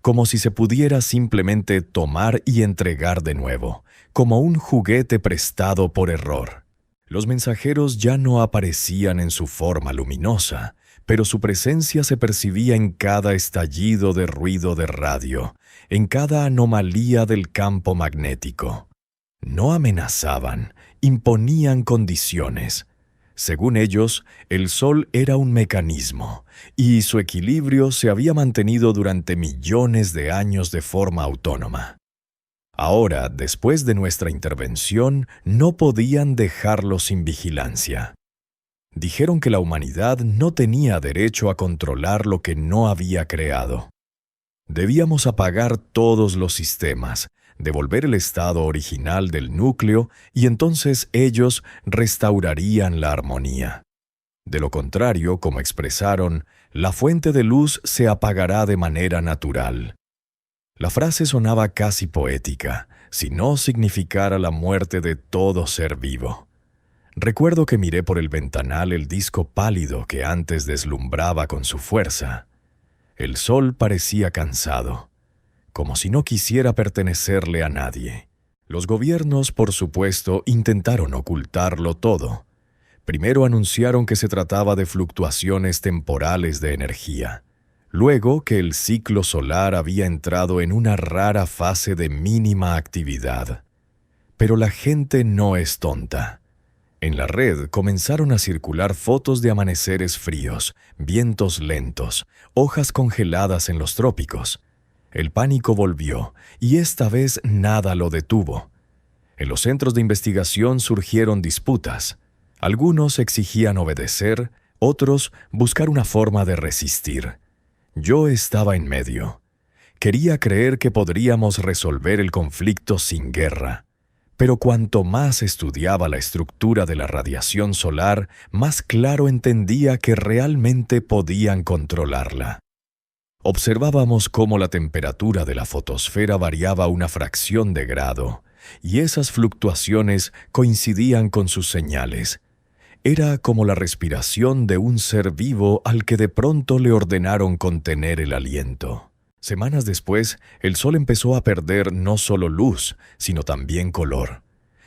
como si se pudiera simplemente tomar y entregar de nuevo, como un juguete prestado por error. Los mensajeros ya no aparecían en su forma luminosa, pero su presencia se percibía en cada estallido de ruido de radio, en cada anomalía del campo magnético. No amenazaban, imponían condiciones. Según ellos, el Sol era un mecanismo, y su equilibrio se había mantenido durante millones de años de forma autónoma. Ahora, después de nuestra intervención, no podían dejarlo sin vigilancia. Dijeron que la humanidad no tenía derecho a controlar lo que no había creado. Debíamos apagar todos los sistemas, devolver el estado original del núcleo y entonces ellos restaurarían la armonía. De lo contrario, como expresaron, la fuente de luz se apagará de manera natural. La frase sonaba casi poética, si no significara la muerte de todo ser vivo. Recuerdo que miré por el ventanal el disco pálido que antes deslumbraba con su fuerza. El sol parecía cansado, como si no quisiera pertenecerle a nadie. Los gobiernos, por supuesto, intentaron ocultarlo todo. Primero anunciaron que se trataba de fluctuaciones temporales de energía. Luego que el ciclo solar había entrado en una rara fase de mínima actividad. Pero la gente no es tonta. En la red comenzaron a circular fotos de amaneceres fríos, vientos lentos, hojas congeladas en los trópicos. El pánico volvió, y esta vez nada lo detuvo. En los centros de investigación surgieron disputas. Algunos exigían obedecer, otros buscar una forma de resistir. Yo estaba en medio. Quería creer que podríamos resolver el conflicto sin guerra. Pero cuanto más estudiaba la estructura de la radiación solar, más claro entendía que realmente podían controlarla. Observábamos cómo la temperatura de la fotosfera variaba una fracción de grado, y esas fluctuaciones coincidían con sus señales. Era como la respiración de un ser vivo al que de pronto le ordenaron contener el aliento. Semanas después, el Sol empezó a perder no solo luz, sino también color.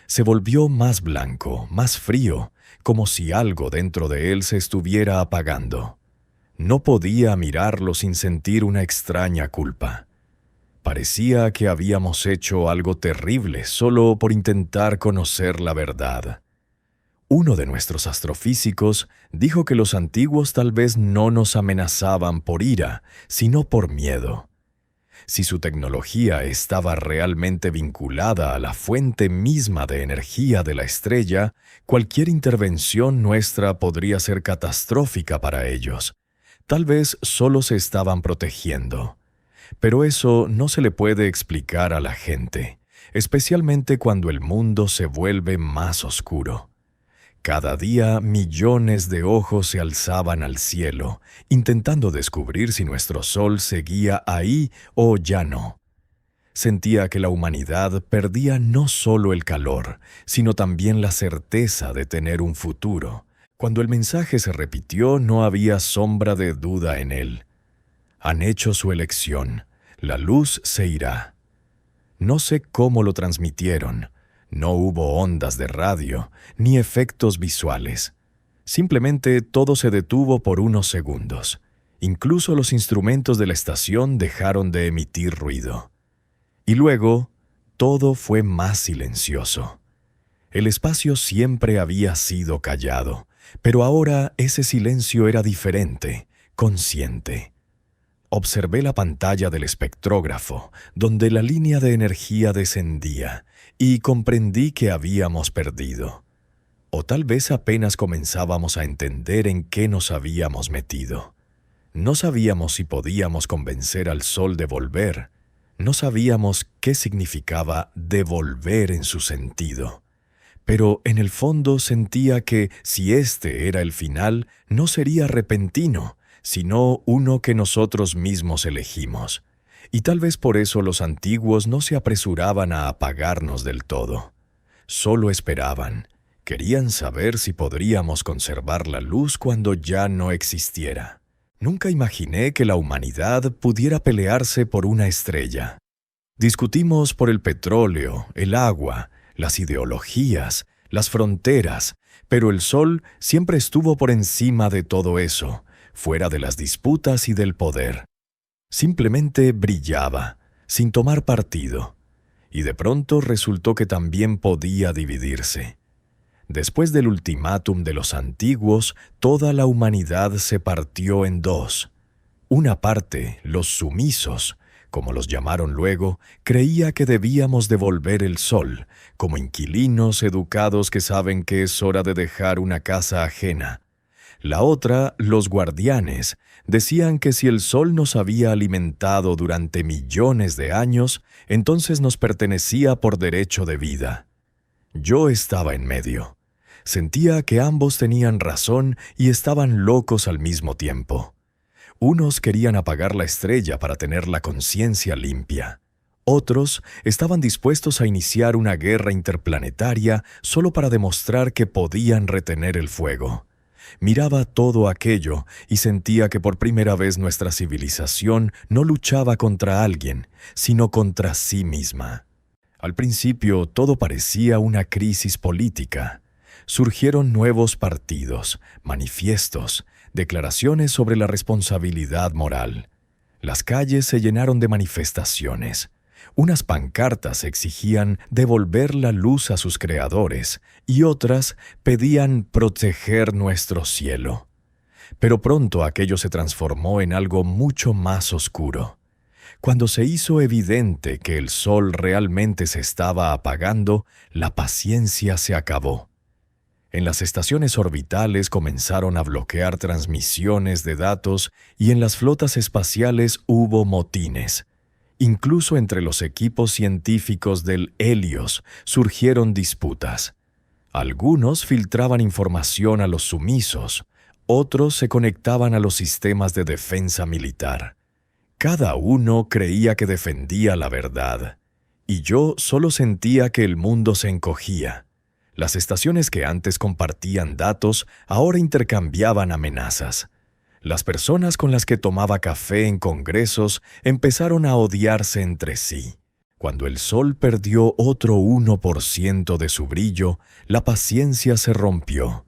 Se volvió más blanco, más frío, como si algo dentro de él se estuviera apagando. No podía mirarlo sin sentir una extraña culpa. Parecía que habíamos hecho algo terrible solo por intentar conocer la verdad. Uno de nuestros astrofísicos dijo que los antiguos tal vez no nos amenazaban por ira, sino por miedo. Si su tecnología estaba realmente vinculada a la fuente misma de energía de la estrella, cualquier intervención nuestra podría ser catastrófica para ellos. Tal vez solo se estaban protegiendo. Pero eso no se le puede explicar a la gente, especialmente cuando el mundo se vuelve más oscuro. Cada día millones de ojos se alzaban al cielo, intentando descubrir si nuestro sol seguía ahí o ya no. Sentía que la humanidad perdía no solo el calor, sino también la certeza de tener un futuro. Cuando el mensaje se repitió, no había sombra de duda en él. Han hecho su elección. La luz se irá. No sé cómo lo transmitieron. No hubo ondas de radio, ni efectos visuales. Simplemente todo se detuvo por unos segundos. Incluso los instrumentos de la estación dejaron de emitir ruido. Y luego, todo fue más silencioso. El espacio siempre había sido callado, pero ahora ese silencio era diferente, consciente. Observé la pantalla del espectrógrafo, donde la línea de energía descendía, y comprendí que habíamos perdido. O tal vez apenas comenzábamos a entender en qué nos habíamos metido. No sabíamos si podíamos convencer al sol de volver. No sabíamos qué significaba devolver en su sentido. Pero en el fondo sentía que si este era el final, no sería repentino, sino uno que nosotros mismos elegimos. Y tal vez por eso los antiguos no se apresuraban a apagarnos del todo. Solo esperaban. Querían saber si podríamos conservar la luz cuando ya no existiera. Nunca imaginé que la humanidad pudiera pelearse por una estrella. Discutimos por el petróleo, el agua, las ideologías, las fronteras, pero el sol siempre estuvo por encima de todo eso, fuera de las disputas y del poder. Simplemente brillaba, sin tomar partido, y de pronto resultó que también podía dividirse. Después del ultimátum de los antiguos, toda la humanidad se partió en dos. Una parte, los sumisos, como los llamaron luego, creía que debíamos devolver el sol, como inquilinos educados que saben que es hora de dejar una casa ajena. La otra, los guardianes, decían que si el sol nos había alimentado durante millones de años, entonces nos pertenecía por derecho de vida. Yo estaba en medio. Sentía que ambos tenían razón y estaban locos al mismo tiempo. Unos querían apagar la estrella para tener la conciencia limpia. Otros estaban dispuestos a iniciar una guerra interplanetaria solo para demostrar que podían retener el fuego. Miraba todo aquello y sentía que por primera vez nuestra civilización no luchaba contra alguien, sino contra sí misma. Al principio todo parecía una crisis política. Surgieron nuevos partidos, manifiestos, declaraciones sobre la responsabilidad moral. Las calles se llenaron de manifestaciones. Unas pancartas exigían devolver la luz a sus creadores y otras pedían proteger nuestro cielo. Pero pronto aquello se transformó en algo mucho más oscuro. Cuando se hizo evidente que el sol realmente se estaba apagando, la paciencia se acabó. En las estaciones orbitales comenzaron a bloquear transmisiones de datos y en las flotas espaciales hubo motines. Incluso entre los equipos científicos del Helios surgieron disputas. Algunos filtraban información a los sumisos, otros se conectaban a los sistemas de defensa militar. Cada uno creía que defendía la verdad, y yo solo sentía que el mundo se encogía. Las estaciones que antes compartían datos ahora intercambiaban amenazas. Las personas con las que tomaba café en congresos empezaron a odiarse entre sí. Cuando el sol perdió otro 1% de su brillo, la paciencia se rompió.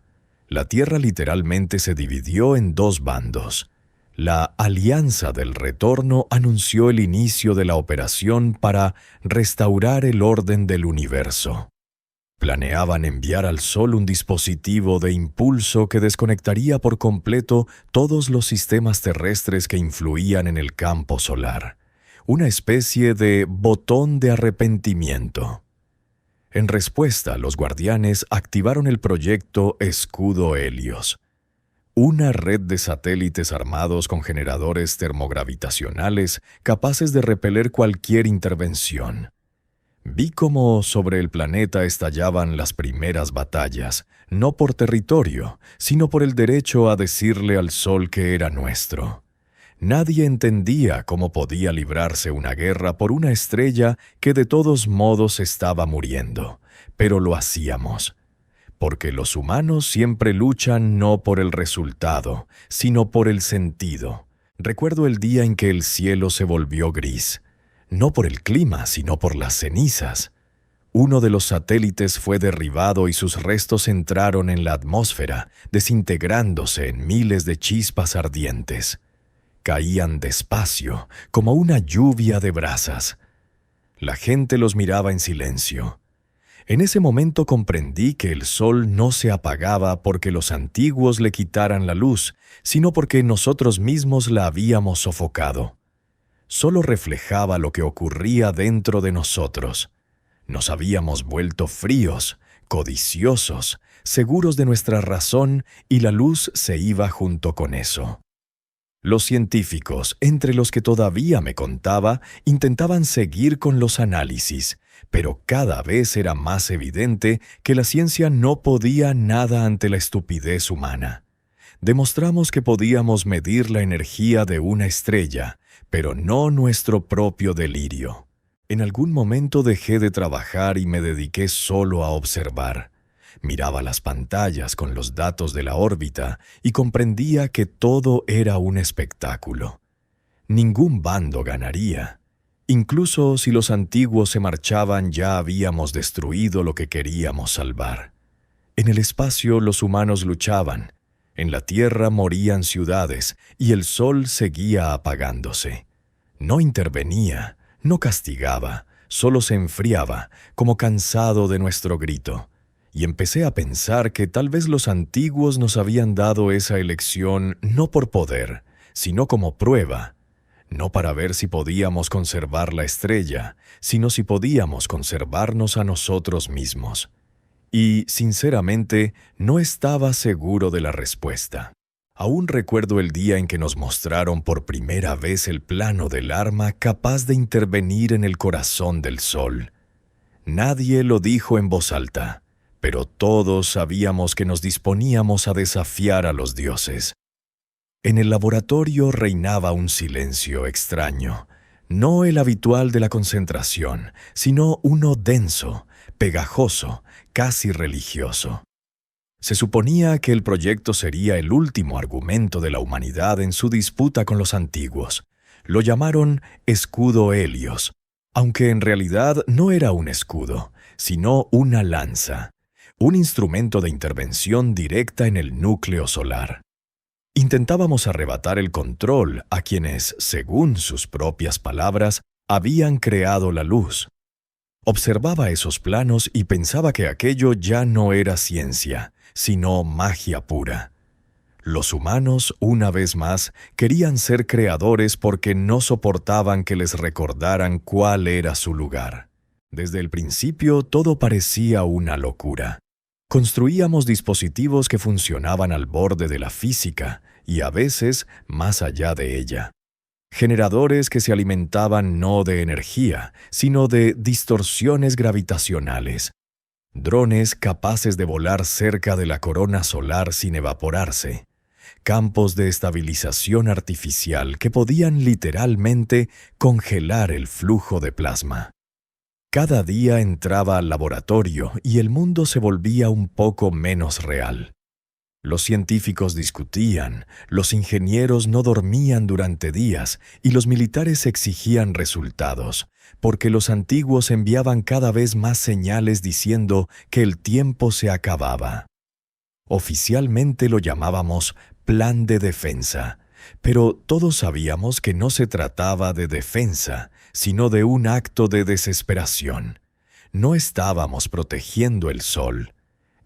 La Tierra literalmente se dividió en dos bandos. La Alianza del Retorno anunció el inicio de la operación para restaurar el orden del universo. Planeaban enviar al Sol un dispositivo de impulso que desconectaría por completo todos los sistemas terrestres que influían en el campo solar. Una especie de botón de arrepentimiento. En respuesta, los guardianes activaron el proyecto Escudo Helios, una red de satélites armados con generadores termogravitacionales capaces de repeler cualquier intervención. Vi cómo sobre el planeta estallaban las primeras batallas, no por territorio, sino por el derecho a decirle al sol que era nuestro. Nadie entendía cómo podía librarse una guerra por una estrella que de todos modos estaba muriendo, pero lo hacíamos. Porque los humanos siempre luchan no por el resultado, sino por el sentido. Recuerdo el día en que el cielo se volvió gris. No por el clima, sino por las cenizas. Uno de los satélites fue derribado y sus restos entraron en la atmósfera, desintegrándose en miles de chispas ardientes. Caían despacio, como una lluvia de brasas. La gente los miraba en silencio. En ese momento comprendí que el sol no se apagaba porque los antiguos le quitaran la luz, sino porque nosotros mismos la habíamos sofocado. Solo reflejaba lo que ocurría dentro de nosotros. Nos habíamos vuelto fríos, codiciosos, seguros de nuestra razón y la luz se iba junto con eso. Los científicos, entre los que todavía me contaba, intentaban seguir con los análisis, pero cada vez era más evidente que la ciencia no podía nada ante la estupidez humana. Demostramos que podíamos medir la energía de una estrella, pero no nuestro propio delirio. En algún momento dejé de trabajar y me dediqué solo a observar. Miraba las pantallas con los datos de la órbita y comprendía que todo era un espectáculo. Ningún bando ganaría. Incluso si los antiguos se marchaban, ya habíamos destruido lo que queríamos salvar. En el espacio los humanos luchaban, en la Tierra morían ciudades y el sol seguía apagándose. No intervenía, no castigaba, solo se enfriaba, como cansado de nuestro grito. Y empecé a pensar que tal vez los antiguos nos habían dado esa elección no por poder, sino como prueba, no para ver si podíamos conservar la estrella, sino si podíamos conservarnos a nosotros mismos. Y, sinceramente, no estaba seguro de la respuesta. Aún recuerdo el día en que nos mostraron por primera vez el plano del arma capaz de intervenir en el corazón del Sol. Nadie lo dijo en voz alta, pero todos sabíamos que nos disponíamos a desafiar a los dioses. En el laboratorio reinaba un silencio extraño, no el habitual de la concentración, sino uno denso, pegajoso, casi religioso. Se suponía que el proyecto sería el último argumento de la humanidad en su disputa con los antiguos. Lo llamaron escudo Helios, aunque en realidad no era un escudo, sino una lanza, un instrumento de intervención directa en el núcleo solar. Intentábamos arrebatar el control a quienes, según sus propias palabras, habían creado la luz. Observaba esos planos y pensaba que aquello ya no era ciencia, sino magia pura. Los humanos, una vez más, querían ser creadores porque no soportaban que les recordaran cuál era su lugar. Desde el principio todo parecía una locura. Construíamos dispositivos que funcionaban al borde de la física y a veces más allá de ella. Generadores que se alimentaban no de energía, sino de distorsiones gravitacionales. Drones capaces de volar cerca de la corona solar sin evaporarse. Campos de estabilización artificial que podían literalmente congelar el flujo de plasma. Cada día entraba al laboratorio y el mundo se volvía un poco menos real. Los científicos discutían, los ingenieros no dormían durante días y los militares exigían resultados, porque los antiguos enviaban cada vez más señales diciendo que el tiempo se acababa. Oficialmente lo llamábamos Plan de Defensa, pero todos sabíamos que no se trataba de defensa, sino de un acto de desesperación. No estábamos protegiendo el sol.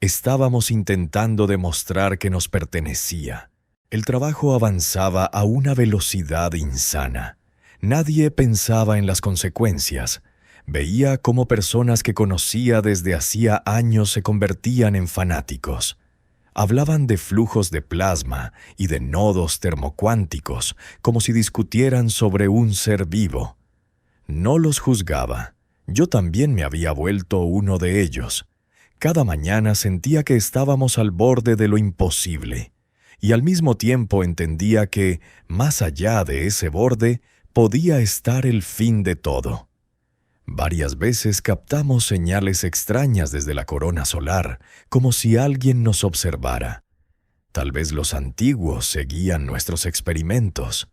Estábamos intentando demostrar que nos pertenecía. El trabajo avanzaba a una velocidad insana. Nadie pensaba en las consecuencias. Veía cómo personas que conocía desde hacía años se convertían en fanáticos. Hablaban de flujos de plasma y de nodos termocuánticos, como si discutieran sobre un ser vivo. No los juzgaba. Yo también me había vuelto uno de ellos. Cada mañana sentía que estábamos al borde de lo imposible, y al mismo tiempo entendía que, más allá de ese borde, podía estar el fin de todo. Varias veces captamos señales extrañas desde la corona solar, como si alguien nos observara. Tal vez los antiguos seguían nuestros experimentos.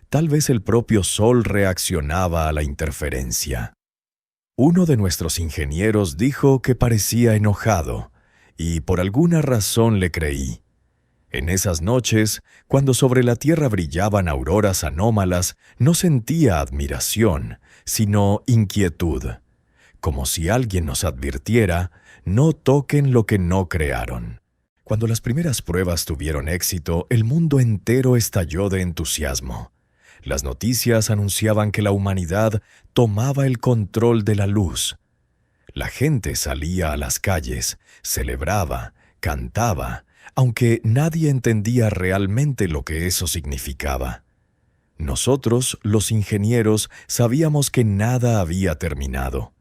Tal vez el propio Sol reaccionaba a la interferencia. Uno de nuestros ingenieros dijo que parecía enojado, y por alguna razón le creí. En esas noches, cuando sobre la Tierra brillaban auroras anómalas, no sentía admiración, sino inquietud, como si alguien nos advirtiera, no toquen lo que no crearon. Cuando las primeras pruebas tuvieron éxito, el mundo entero estalló de entusiasmo. Las noticias anunciaban que la humanidad tomaba el control de la luz. La gente salía a las calles, celebraba, cantaba, aunque nadie entendía realmente lo que eso significaba. Nosotros, los ingenieros, sabíamos que nada había terminado.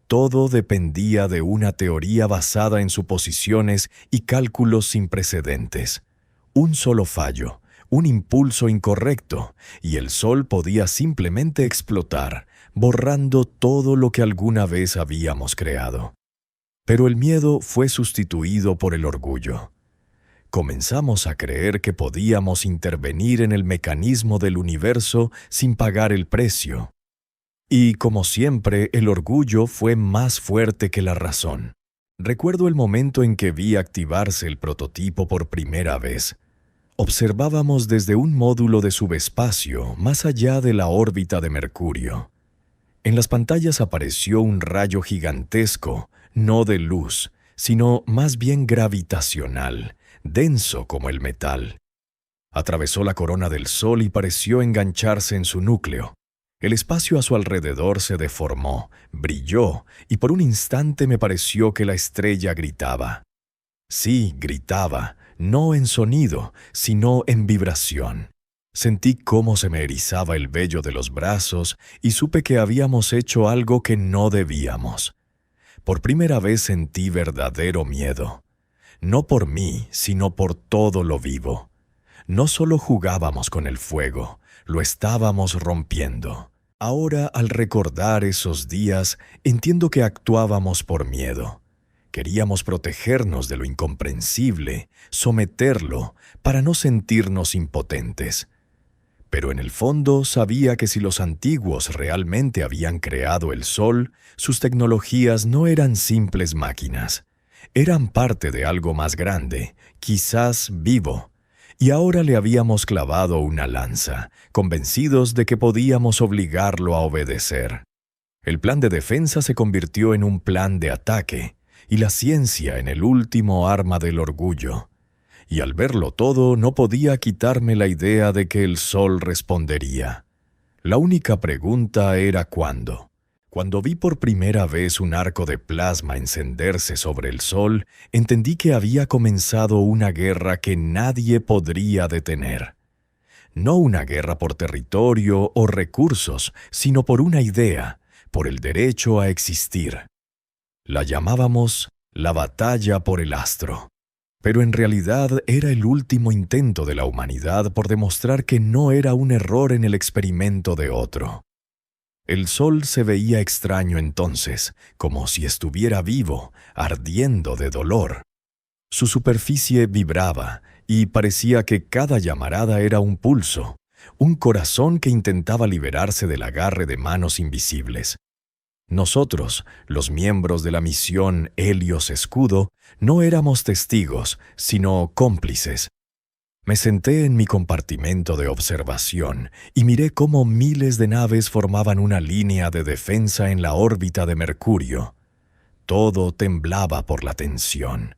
Todo dependía de una teoría basada en suposiciones y cálculos sin precedentes. Un solo fallo, un impulso incorrecto, y el Sol podía simplemente explotar, borrando todo lo que alguna vez habíamos creado. Pero el miedo fue sustituido por el orgullo. Comenzamos a creer que podíamos intervenir en el mecanismo del universo sin pagar el precio. Y, como siempre, el orgullo fue más fuerte que la razón. Recuerdo el momento en que vi activarse el prototipo por primera vez. Observábamos desde un módulo de subespacio más allá de la órbita de Mercurio. En las pantallas apareció un rayo gigantesco, no de luz, sino más bien gravitacional, denso como el metal. Atravesó la corona del Sol y pareció engancharse en su núcleo. El espacio a su alrededor se deformó, brilló, y por un instante me pareció que la estrella gritaba. Sí, gritaba, no en sonido, sino en vibración. Sentí cómo se me erizaba el vello de los brazos y supe que habíamos hecho algo que no debíamos. Por primera vez sentí verdadero miedo. No por mí, sino por todo lo vivo. No solo jugábamos con el fuego, lo estábamos rompiendo. Ahora, al recordar esos días, entiendo que actuábamos por miedo. Queríamos protegernos de lo incomprensible, someterlo, para no sentirnos impotentes. Pero en el fondo sabía que si los antiguos realmente habían creado el Sol, sus tecnologías no eran simples máquinas. Eran parte de algo más grande, quizás vivo. Y ahora le habíamos clavado una lanza, convencidos de que podíamos obligarlo a obedecer. El plan de defensa se convirtió en un plan de ataque, y la ciencia en el último arma del orgullo. Y al verlo todo no podía quitarme la idea de que el Sol respondería. La única pregunta era ¿cuándo? Cuando vi por primera vez un arco de plasma encenderse sobre el Sol, entendí que había comenzado una guerra que nadie podría detener. No una guerra por territorio o recursos, sino por una idea, por el derecho a existir. La llamábamos la batalla por el astro. Pero en realidad era el último intento de la humanidad por demostrar que no era un error en el experimento de otro. El Sol se veía extraño entonces, como si estuviera vivo, ardiendo de dolor. Su superficie vibraba y parecía que cada llamarada era un pulso, un corazón que intentaba liberarse del agarre de manos invisibles. Nosotros, los miembros de la misión Helios Escudo, no éramos testigos, sino cómplices. Me senté en mi compartimento de observación y miré cómo miles de naves formaban una línea de defensa en la órbita de Mercurio. Todo temblaba por la tensión.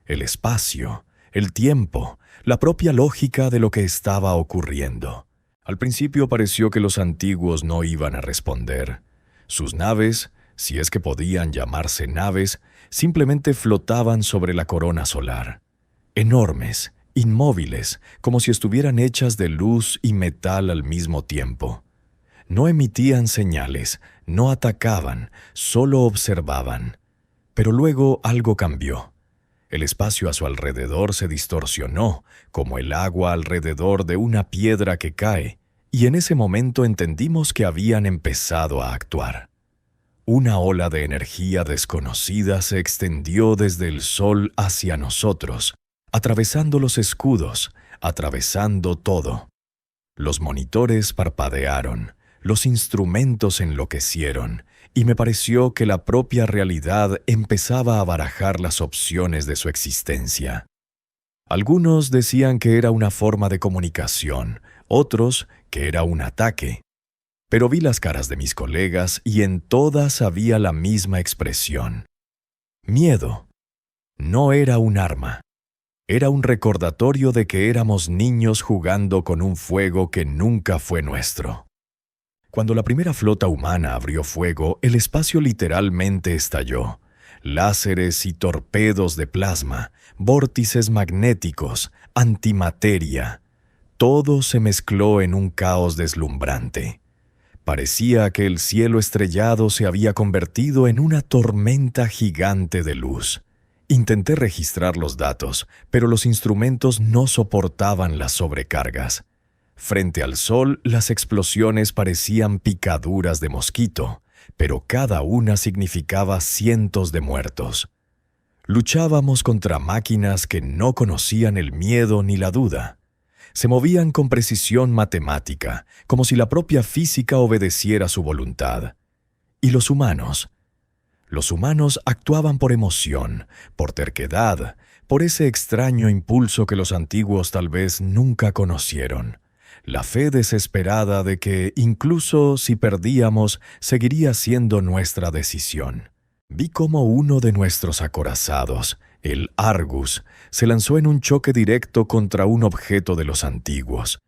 El espacio, el tiempo, la propia lógica de lo que estaba ocurriendo. Al principio pareció que los antiguos no iban a responder. Sus naves, si es que podían llamarse naves, simplemente flotaban sobre la corona solar. Enormes, inmóviles, como si estuvieran hechas de luz y metal al mismo tiempo. No emitían señales, no atacaban, solo observaban. Pero luego algo cambió. El espacio a su alrededor se distorsionó, como el agua alrededor de una piedra que cae, y en ese momento entendimos que habían empezado a actuar. Una ola de energía desconocida se extendió desde el Sol hacia nosotros, atravesando los escudos, atravesando todo. Los monitores parpadearon, los instrumentos enloquecieron, y me pareció que la propia realidad empezaba a barajar las opciones de su existencia. Algunos decían que era una forma de comunicación, otros que era un ataque. Pero vi las caras de mis colegas y en todas había la misma expresión. Miedo. No era un arma. Era un recordatorio de que éramos niños jugando con un fuego que nunca fue nuestro. Cuando la primera flota humana abrió fuego, el espacio literalmente estalló. Láseres y torpedos de plasma, vórtices magnéticos, antimateria. Todo se mezcló en un caos deslumbrante. Parecía que el cielo estrellado se había convertido en una tormenta gigante de luz. Intenté registrar los datos, pero los instrumentos no soportaban las sobrecargas. Frente al sol, las explosiones parecían picaduras de mosquito, pero cada una significaba cientos de muertos. Luchábamos contra máquinas que no conocían el miedo ni la duda. Se movían con precisión matemática, como si la propia física obedeciera su voluntad. ¿Y los humanos? Los humanos actuaban por emoción, por terquedad, por ese extraño impulso que los antiguos tal vez nunca conocieron. La fe desesperada de que, incluso si perdíamos, seguiría siendo nuestra decisión. Vi cómo uno de nuestros acorazados, el Argus, se lanzó en un choque directo contra un objeto de los antiguos.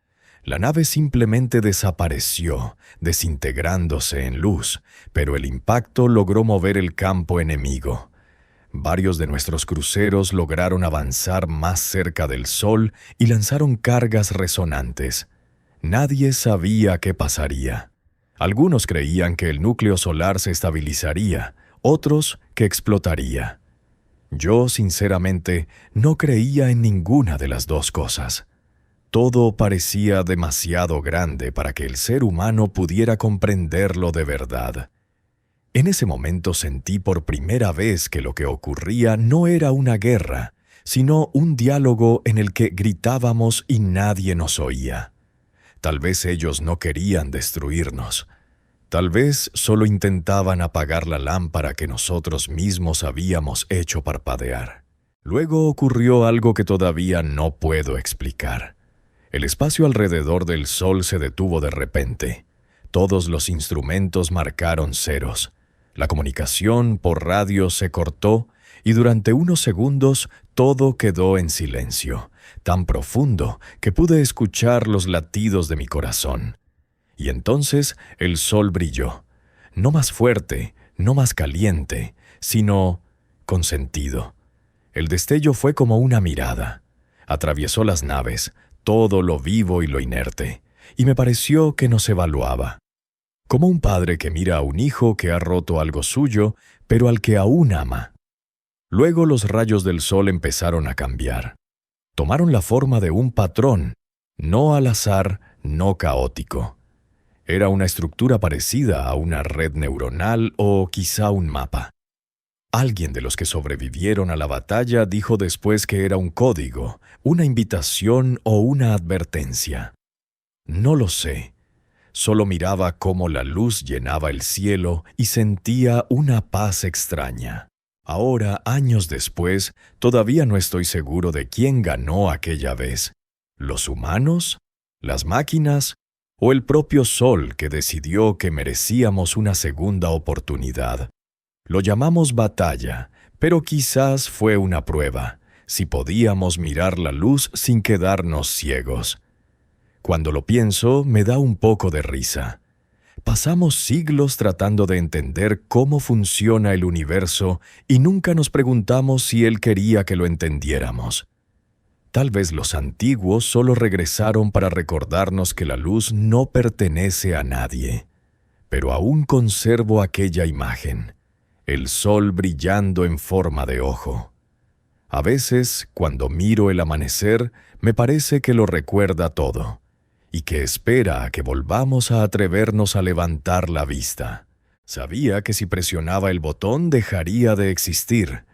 La nave simplemente desapareció, desintegrándose en luz, pero el impacto logró mover el campo enemigo. Varios de nuestros cruceros lograron avanzar más cerca del Sol y lanzaron cargas resonantes. Nadie sabía qué pasaría. Algunos creían que el núcleo solar se estabilizaría, otros que explotaría. Yo, sinceramente, no creía en ninguna de las dos cosas. Todo parecía demasiado grande para que el ser humano pudiera comprenderlo de verdad. En ese momento sentí por primera vez que lo que ocurría no era una guerra, sino un diálogo en el que gritábamos y nadie nos oía. Tal vez ellos no querían destruirnos. Tal vez solo intentaban apagar la lámpara que nosotros mismos habíamos hecho parpadear. Luego ocurrió algo que todavía no puedo explicar. El espacio alrededor del Sol se detuvo de repente. Todos los instrumentos marcaron ceros. La comunicación por radio se cortó y durante unos segundos todo quedó en silencio, tan profundo que pude escuchar los latidos de mi corazón. Y entonces el sol brilló, no más fuerte, no más caliente, sino con sentido. El destello fue como una mirada. Atravesó las naves, todo lo vivo y lo inerte, y me pareció que nos evaluaba. Como un padre que mira a un hijo que ha roto algo suyo, pero al que aún ama. Luego los rayos del sol empezaron a cambiar. Tomaron la forma de un patrón, no al azar, no caótico. Era una estructura parecida a una red neuronal o quizá un mapa. Alguien de los que sobrevivieron a la batalla dijo después que era un código, una invitación o una advertencia. No lo sé. Solo miraba cómo la luz llenaba el cielo y sentía una paz extraña. Ahora, años después, todavía no estoy seguro de quién ganó aquella vez. ¿Los humanos? ¿Las máquinas? ¿O el propio Sol que decidió que merecíamos una segunda oportunidad? Lo llamamos batalla, pero quizás fue una prueba, si podíamos mirar la luz sin quedarnos ciegos. Cuando lo pienso, me da un poco de risa. Pasamos siglos tratando de entender cómo funciona el universo y nunca nos preguntamos si Él quería que lo entendiéramos. Tal vez los antiguos solo regresaron para recordarnos que la luz no pertenece a nadie. Pero aún conservo aquella imagen, el sol brillando en forma de ojo. A veces, cuando miro el amanecer, me parece que lo recuerda todo, y que espera a que volvamos a atrevernos a levantar la vista. Sabía que si presionaba el botón dejaría de existir,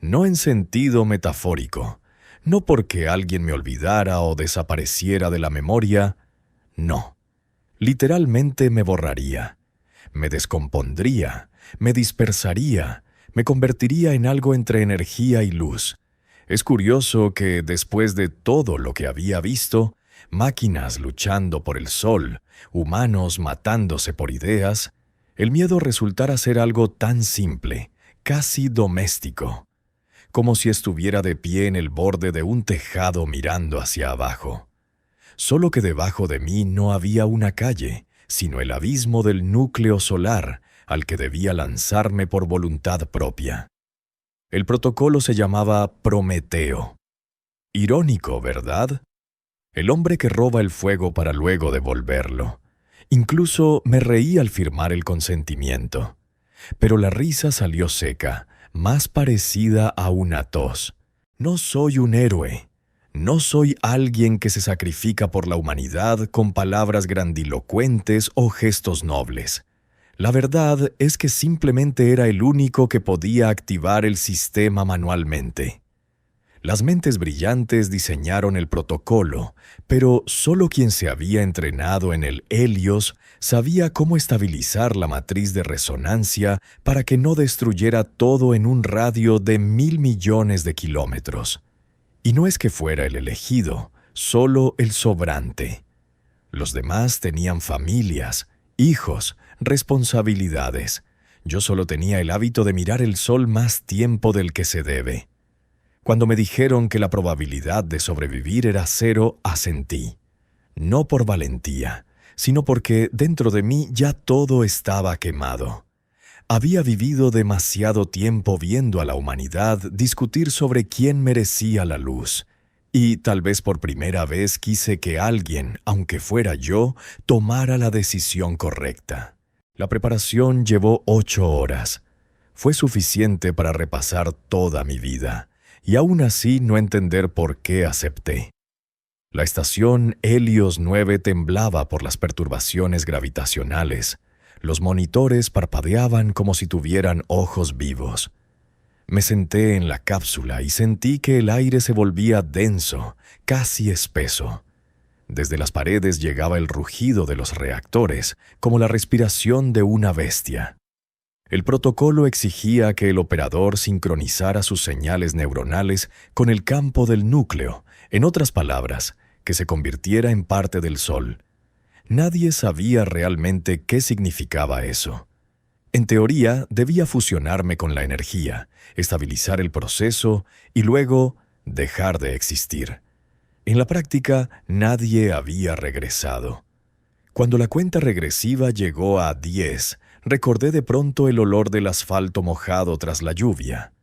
no en sentido metafórico, no porque alguien me olvidara o desapareciera de la memoria, no. Literalmente me borraría, me descompondría, me dispersaría, me convertiría en algo entre energía y luz. Es curioso que, después de todo lo que había visto, máquinas luchando por el sol, humanos matándose por ideas, el miedo resultara ser algo tan simple, casi doméstico, como si estuviera de pie en el borde de un tejado mirando hacia abajo. Solo que debajo de mí no había una calle, sino el abismo del núcleo solar al que debía lanzarme por voluntad propia. El protocolo se llamaba Prometeo. Irónico, ¿verdad? el hombre que roba el fuego para luego devolverlo. Incluso me reí al firmar el consentimiento. Pero la risa salió seca, más parecida a una tos. No soy un héroe. No soy alguien que se sacrifica por la humanidad con palabras grandilocuentes o gestos nobles. La verdad es que simplemente era el único que podía activar el sistema manualmente. Las mentes brillantes diseñaron el protocolo, pero solo quien se había entrenado en el Helios sabía cómo estabilizar la matriz de resonancia para que no destruyera todo en un radio de 1.000 millones de kilómetros. Y no es que fuera el elegido, solo el sobrante. Los demás tenían familias, hijos, responsabilidades. Yo solo tenía el hábito de mirar el sol más tiempo del que se debe. Cuando me dijeron que la probabilidad de sobrevivir era 0, asentí. No por valentía, sino porque dentro de mí ya todo estaba quemado. Había vivido demasiado tiempo viendo a la humanidad discutir sobre quién merecía la luz, y tal vez por primera vez quise que alguien, aunque fuera yo, tomara la decisión correcta. La preparación llevó 8 horas. Fue suficiente para repasar toda mi vida, y aún así no entender por qué acepté. La estación Helios 9 temblaba por las perturbaciones gravitacionales. Los monitores parpadeaban como si tuvieran ojos vivos. Me senté en la cápsula y sentí que el aire se volvía denso, casi espeso. Desde las paredes llegaba el rugido de los reactores, como la respiración de una bestia. El protocolo exigía que el operador sincronizara sus señales neuronales con el campo del núcleo, en otras palabras, que se convirtiera en parte del Sol. Nadie sabía realmente qué significaba eso. En teoría, debía fusionarme con la energía, estabilizar el proceso y luego dejar de existir. En la práctica, nadie había regresado. Cuando la cuenta regresiva llegó a 10, recordé de pronto el olor del asfalto mojado tras la lluvia.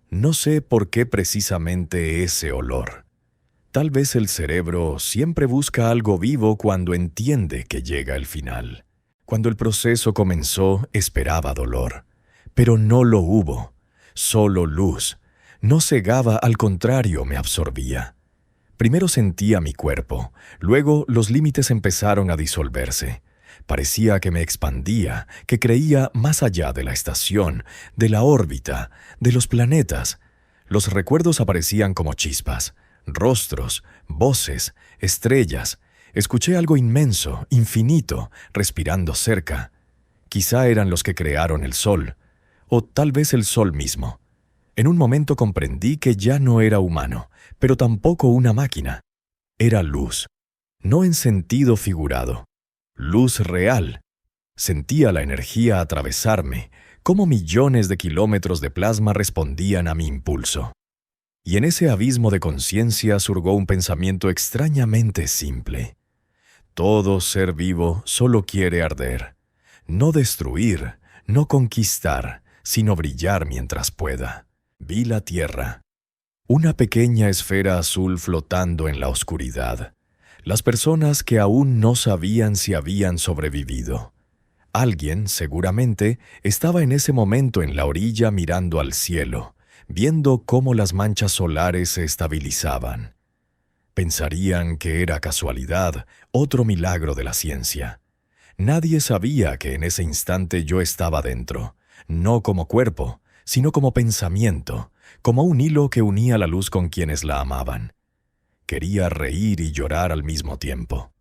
No sé por qué precisamente ese olor. Tal vez el cerebro siempre busca algo vivo cuando entiende que llega el final. Cuando el proceso comenzó, esperaba dolor. Pero no lo hubo. Solo luz. No cegaba, al contrario, me absorbía. Primero sentía mi cuerpo, luego los límites empezaron a disolverse. Parecía que me expandía, que creía más allá de la estación, de la órbita, de los planetas. Los recuerdos aparecían como chispas, rostros, voces, estrellas. Escuché algo inmenso, infinito, respirando cerca. Quizá eran los que crearon el sol, o tal vez el sol mismo. En un momento comprendí que ya no era humano, pero tampoco una máquina. Era luz, no en sentido figurado. Luz real. Sentía la energía atravesarme, cómo millones de kilómetros de plasma respondían a mi impulso. Y en ese abismo de conciencia surgó un pensamiento extrañamente simple. Todo ser vivo solo quiere arder. No destruir, no conquistar, sino brillar mientras pueda. Vi la Tierra. Una pequeña esfera azul flotando en la oscuridad. Las personas que aún no sabían si habían sobrevivido. Alguien, seguramente, estaba en ese momento en la orilla mirando al cielo, viendo cómo las manchas solares se estabilizaban. Pensarían que era casualidad, otro milagro de la ciencia. Nadie sabía que en ese instante yo estaba dentro, no como cuerpo, sino como pensamiento, como un hilo que unía la luz con quienes la amaban. Quería reír y llorar al mismo tiempo.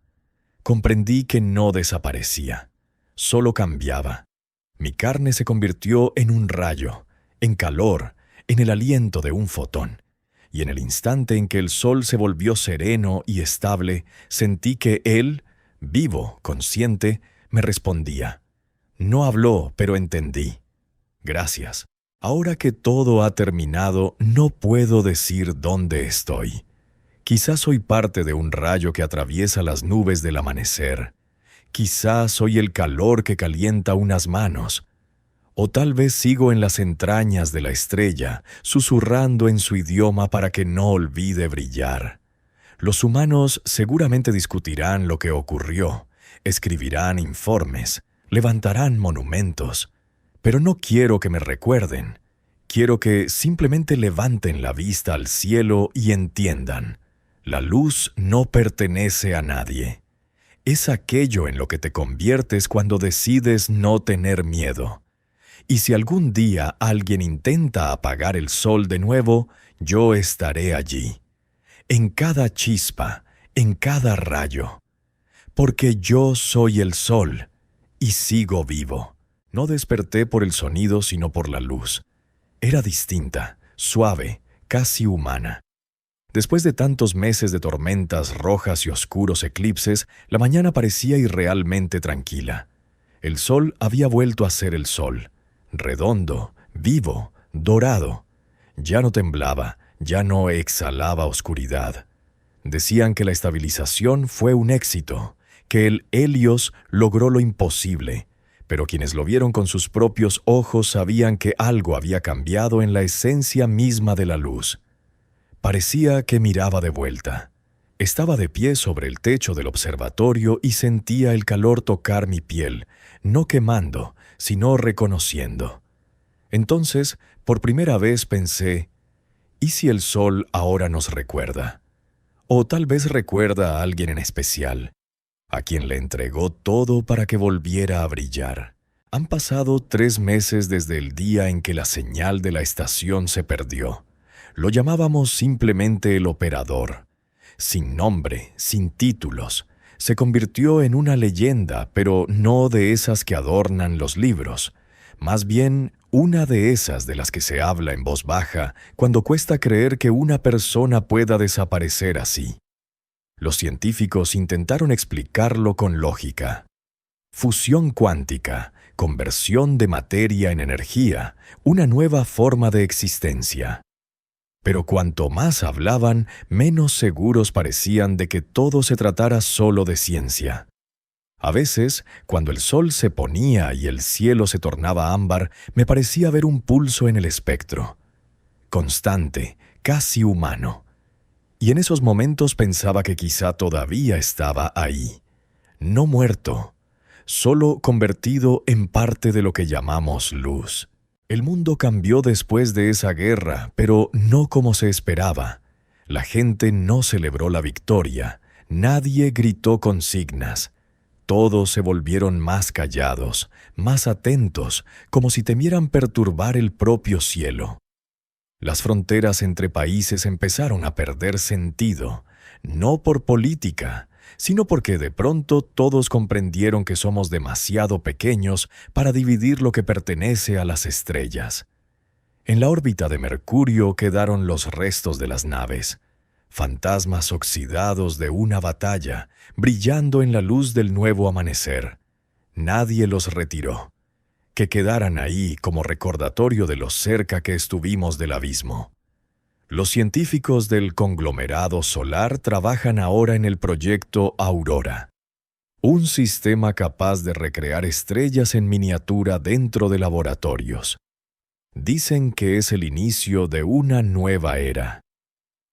Comprendí que no desaparecía, solo cambiaba. Mi carne se convirtió en un rayo, en calor, en el aliento de un fotón. Y en el instante en que el sol se volvió sereno y estable, sentí que él, vivo, consciente, me respondía. No habló, pero entendí. Gracias. Ahora que todo ha terminado, no puedo decir dónde estoy. Quizás soy parte de un rayo que atraviesa las nubes del amanecer. Quizás soy el calor que calienta unas manos. O tal vez sigo en las entrañas de la estrella, susurrando en su idioma para que no olvide brillar. Los humanos seguramente discutirán lo que ocurrió, escribirán informes, levantarán monumentos, pero no quiero que me recuerden. Quiero que simplemente levanten la vista al cielo y entiendan: la luz no pertenece a nadie. Es aquello en lo que te conviertes cuando decides no tener miedo. Y si algún día alguien intenta apagar el sol de nuevo, yo estaré allí, en cada chispa, en cada rayo. Porque yo soy el sol, y sigo vivo. No desperté por el sonido, sino por la luz. Era distinta, suave, casi humana. Después de tantos meses de tormentas rojas y oscuros eclipses, la mañana parecía irrealmente tranquila. El sol había vuelto a ser el sol, redondo, vivo, dorado. Ya no temblaba, ya no exhalaba oscuridad. Decían que la estabilización fue un éxito, que el Helios logró lo imposible, pero quienes lo vieron con sus propios ojos sabían que algo había cambiado en la esencia misma de la luz. Parecía que miraba de vuelta. Estaba de pie sobre el techo del observatorio y sentía el calor tocar mi piel, no quemando, sino reconociendo. Entonces, por primera vez pensé: ¿y si el sol ahora nos recuerda? O tal vez recuerda a alguien en especial, a quien le entregó todo para que volviera a brillar. Han pasado 3 meses desde el día en que la señal de la estación se perdió. Lo llamábamos simplemente el operador. Sin nombre, sin títulos. Se convirtió en una leyenda, pero no de esas que adornan los libros. Más bien, una de esas de las que se habla en voz baja cuando cuesta creer que una persona pueda desaparecer así. Los científicos intentaron explicarlo con lógica. Fusión cuántica, conversión de materia en energía, una nueva forma de existencia. Pero cuanto más hablaban, menos seguros parecían de que todo se tratara solo de ciencia. A veces, cuando el sol se ponía y el cielo se tornaba ámbar, me parecía ver un pulso en el espectro. Constante, casi humano. Y en esos momentos pensaba que quizá todavía estaba ahí. No muerto, solo convertido en parte de lo que llamamos luz. El mundo cambió después de esa guerra, pero no como se esperaba. La gente no celebró la victoria, nadie gritó consignas. Todos se volvieron más callados, más atentos, como si temieran perturbar el propio cielo. Las fronteras entre países empezaron a perder sentido, no por política, sino porque de pronto todos comprendieron que somos demasiado pequeños para dividir lo que pertenece a las estrellas. En la órbita de Mercurio quedaron los restos de las naves, fantasmas oxidados de una batalla, brillando en la luz del nuevo amanecer. Nadie los retiró. Que quedaran ahí como recordatorio de lo cerca que estuvimos del abismo. Los científicos del conglomerado solar trabajan ahora en el proyecto Aurora, un sistema capaz de recrear estrellas en miniatura dentro de laboratorios. Dicen que es el inicio de una nueva era.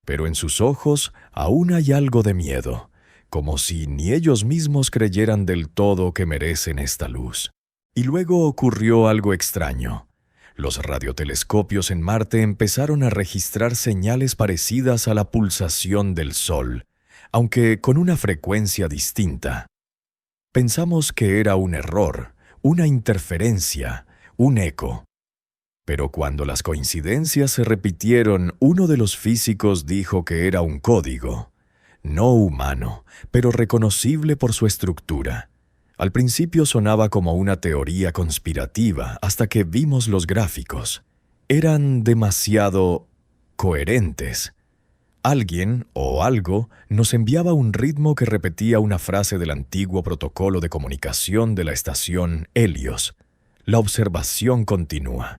Pero en sus ojos aún hay algo de miedo, como si ni ellos mismos creyeran del todo que merecen esta luz. Y luego ocurrió algo extraño. Los radiotelescopios en Marte empezaron a registrar señales parecidas a la pulsación del Sol, aunque con una frecuencia distinta. Pensamos que era un error, una interferencia, un eco. Pero cuando las coincidencias se repitieron, uno de los físicos dijo que era un código, no humano, pero reconocible por su estructura. Al principio sonaba como una teoría conspirativa hasta que vimos los gráficos. Eran demasiado coherentes. Alguien o algo nos enviaba un ritmo que repetía una frase del antiguo protocolo de comunicación de la estación Helios. La observación continúa.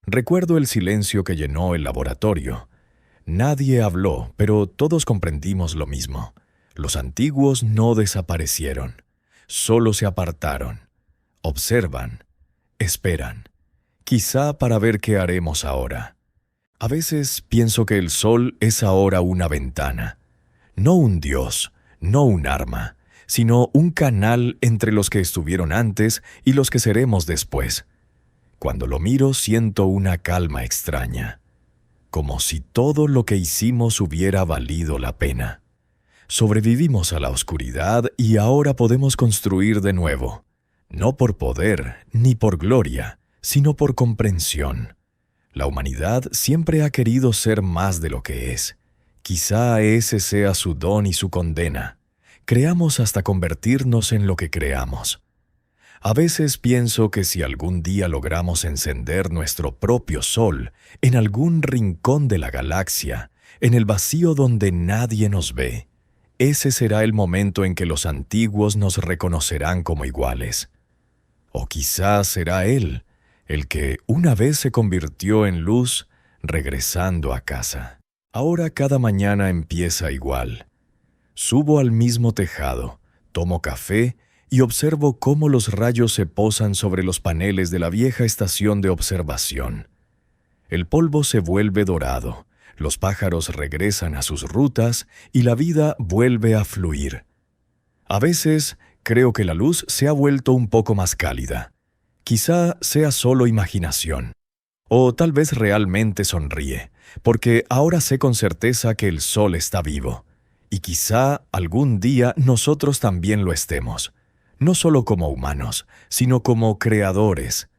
Recuerdo el silencio que llenó el laboratorio. Nadie habló, pero todos comprendimos lo mismo. Los antiguos no desaparecieron. Solo se apartaron, observan, esperan, quizá para ver qué haremos ahora. A veces pienso que el sol es ahora una ventana. No un Dios, no un arma, sino un canal entre los que estuvieron antes y los que seremos después. Cuando lo miro siento una calma extraña, como si todo lo que hicimos hubiera valido la pena. Sobrevivimos a la oscuridad y ahora podemos construir de nuevo, no por poder ni por gloria, sino por comprensión. La humanidad siempre ha querido ser más de lo que es. Quizá ese sea su don y su condena. Creamos hasta convertirnos en lo que creamos. A veces pienso que si algún día logramos encender nuestro propio sol en algún rincón de la galaxia, en el vacío donde nadie nos ve, ese será el momento en que los antiguos nos reconocerán como iguales. O quizás será Él, el que una vez se convirtió en luz, regresando a casa. Ahora cada mañana empieza igual. Subo al mismo tejado, tomo café y observo cómo los rayos se posan sobre los paneles de la vieja estación de observación. El polvo se vuelve dorado, los pájaros regresan a sus rutas y la vida vuelve a fluir. A veces creo que la luz se ha vuelto un poco más cálida. Quizá sea solo imaginación. O tal vez realmente sonríe, porque ahora sé con certeza que el sol está vivo. Y quizá algún día nosotros también lo estemos. No solo como humanos, sino como creadores.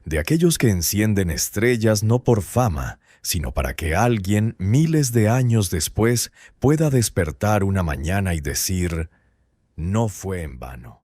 De aquellos que encienden estrellas no por fama, sino para que alguien, miles de años después, pueda despertar una mañana y decir, no fue en vano.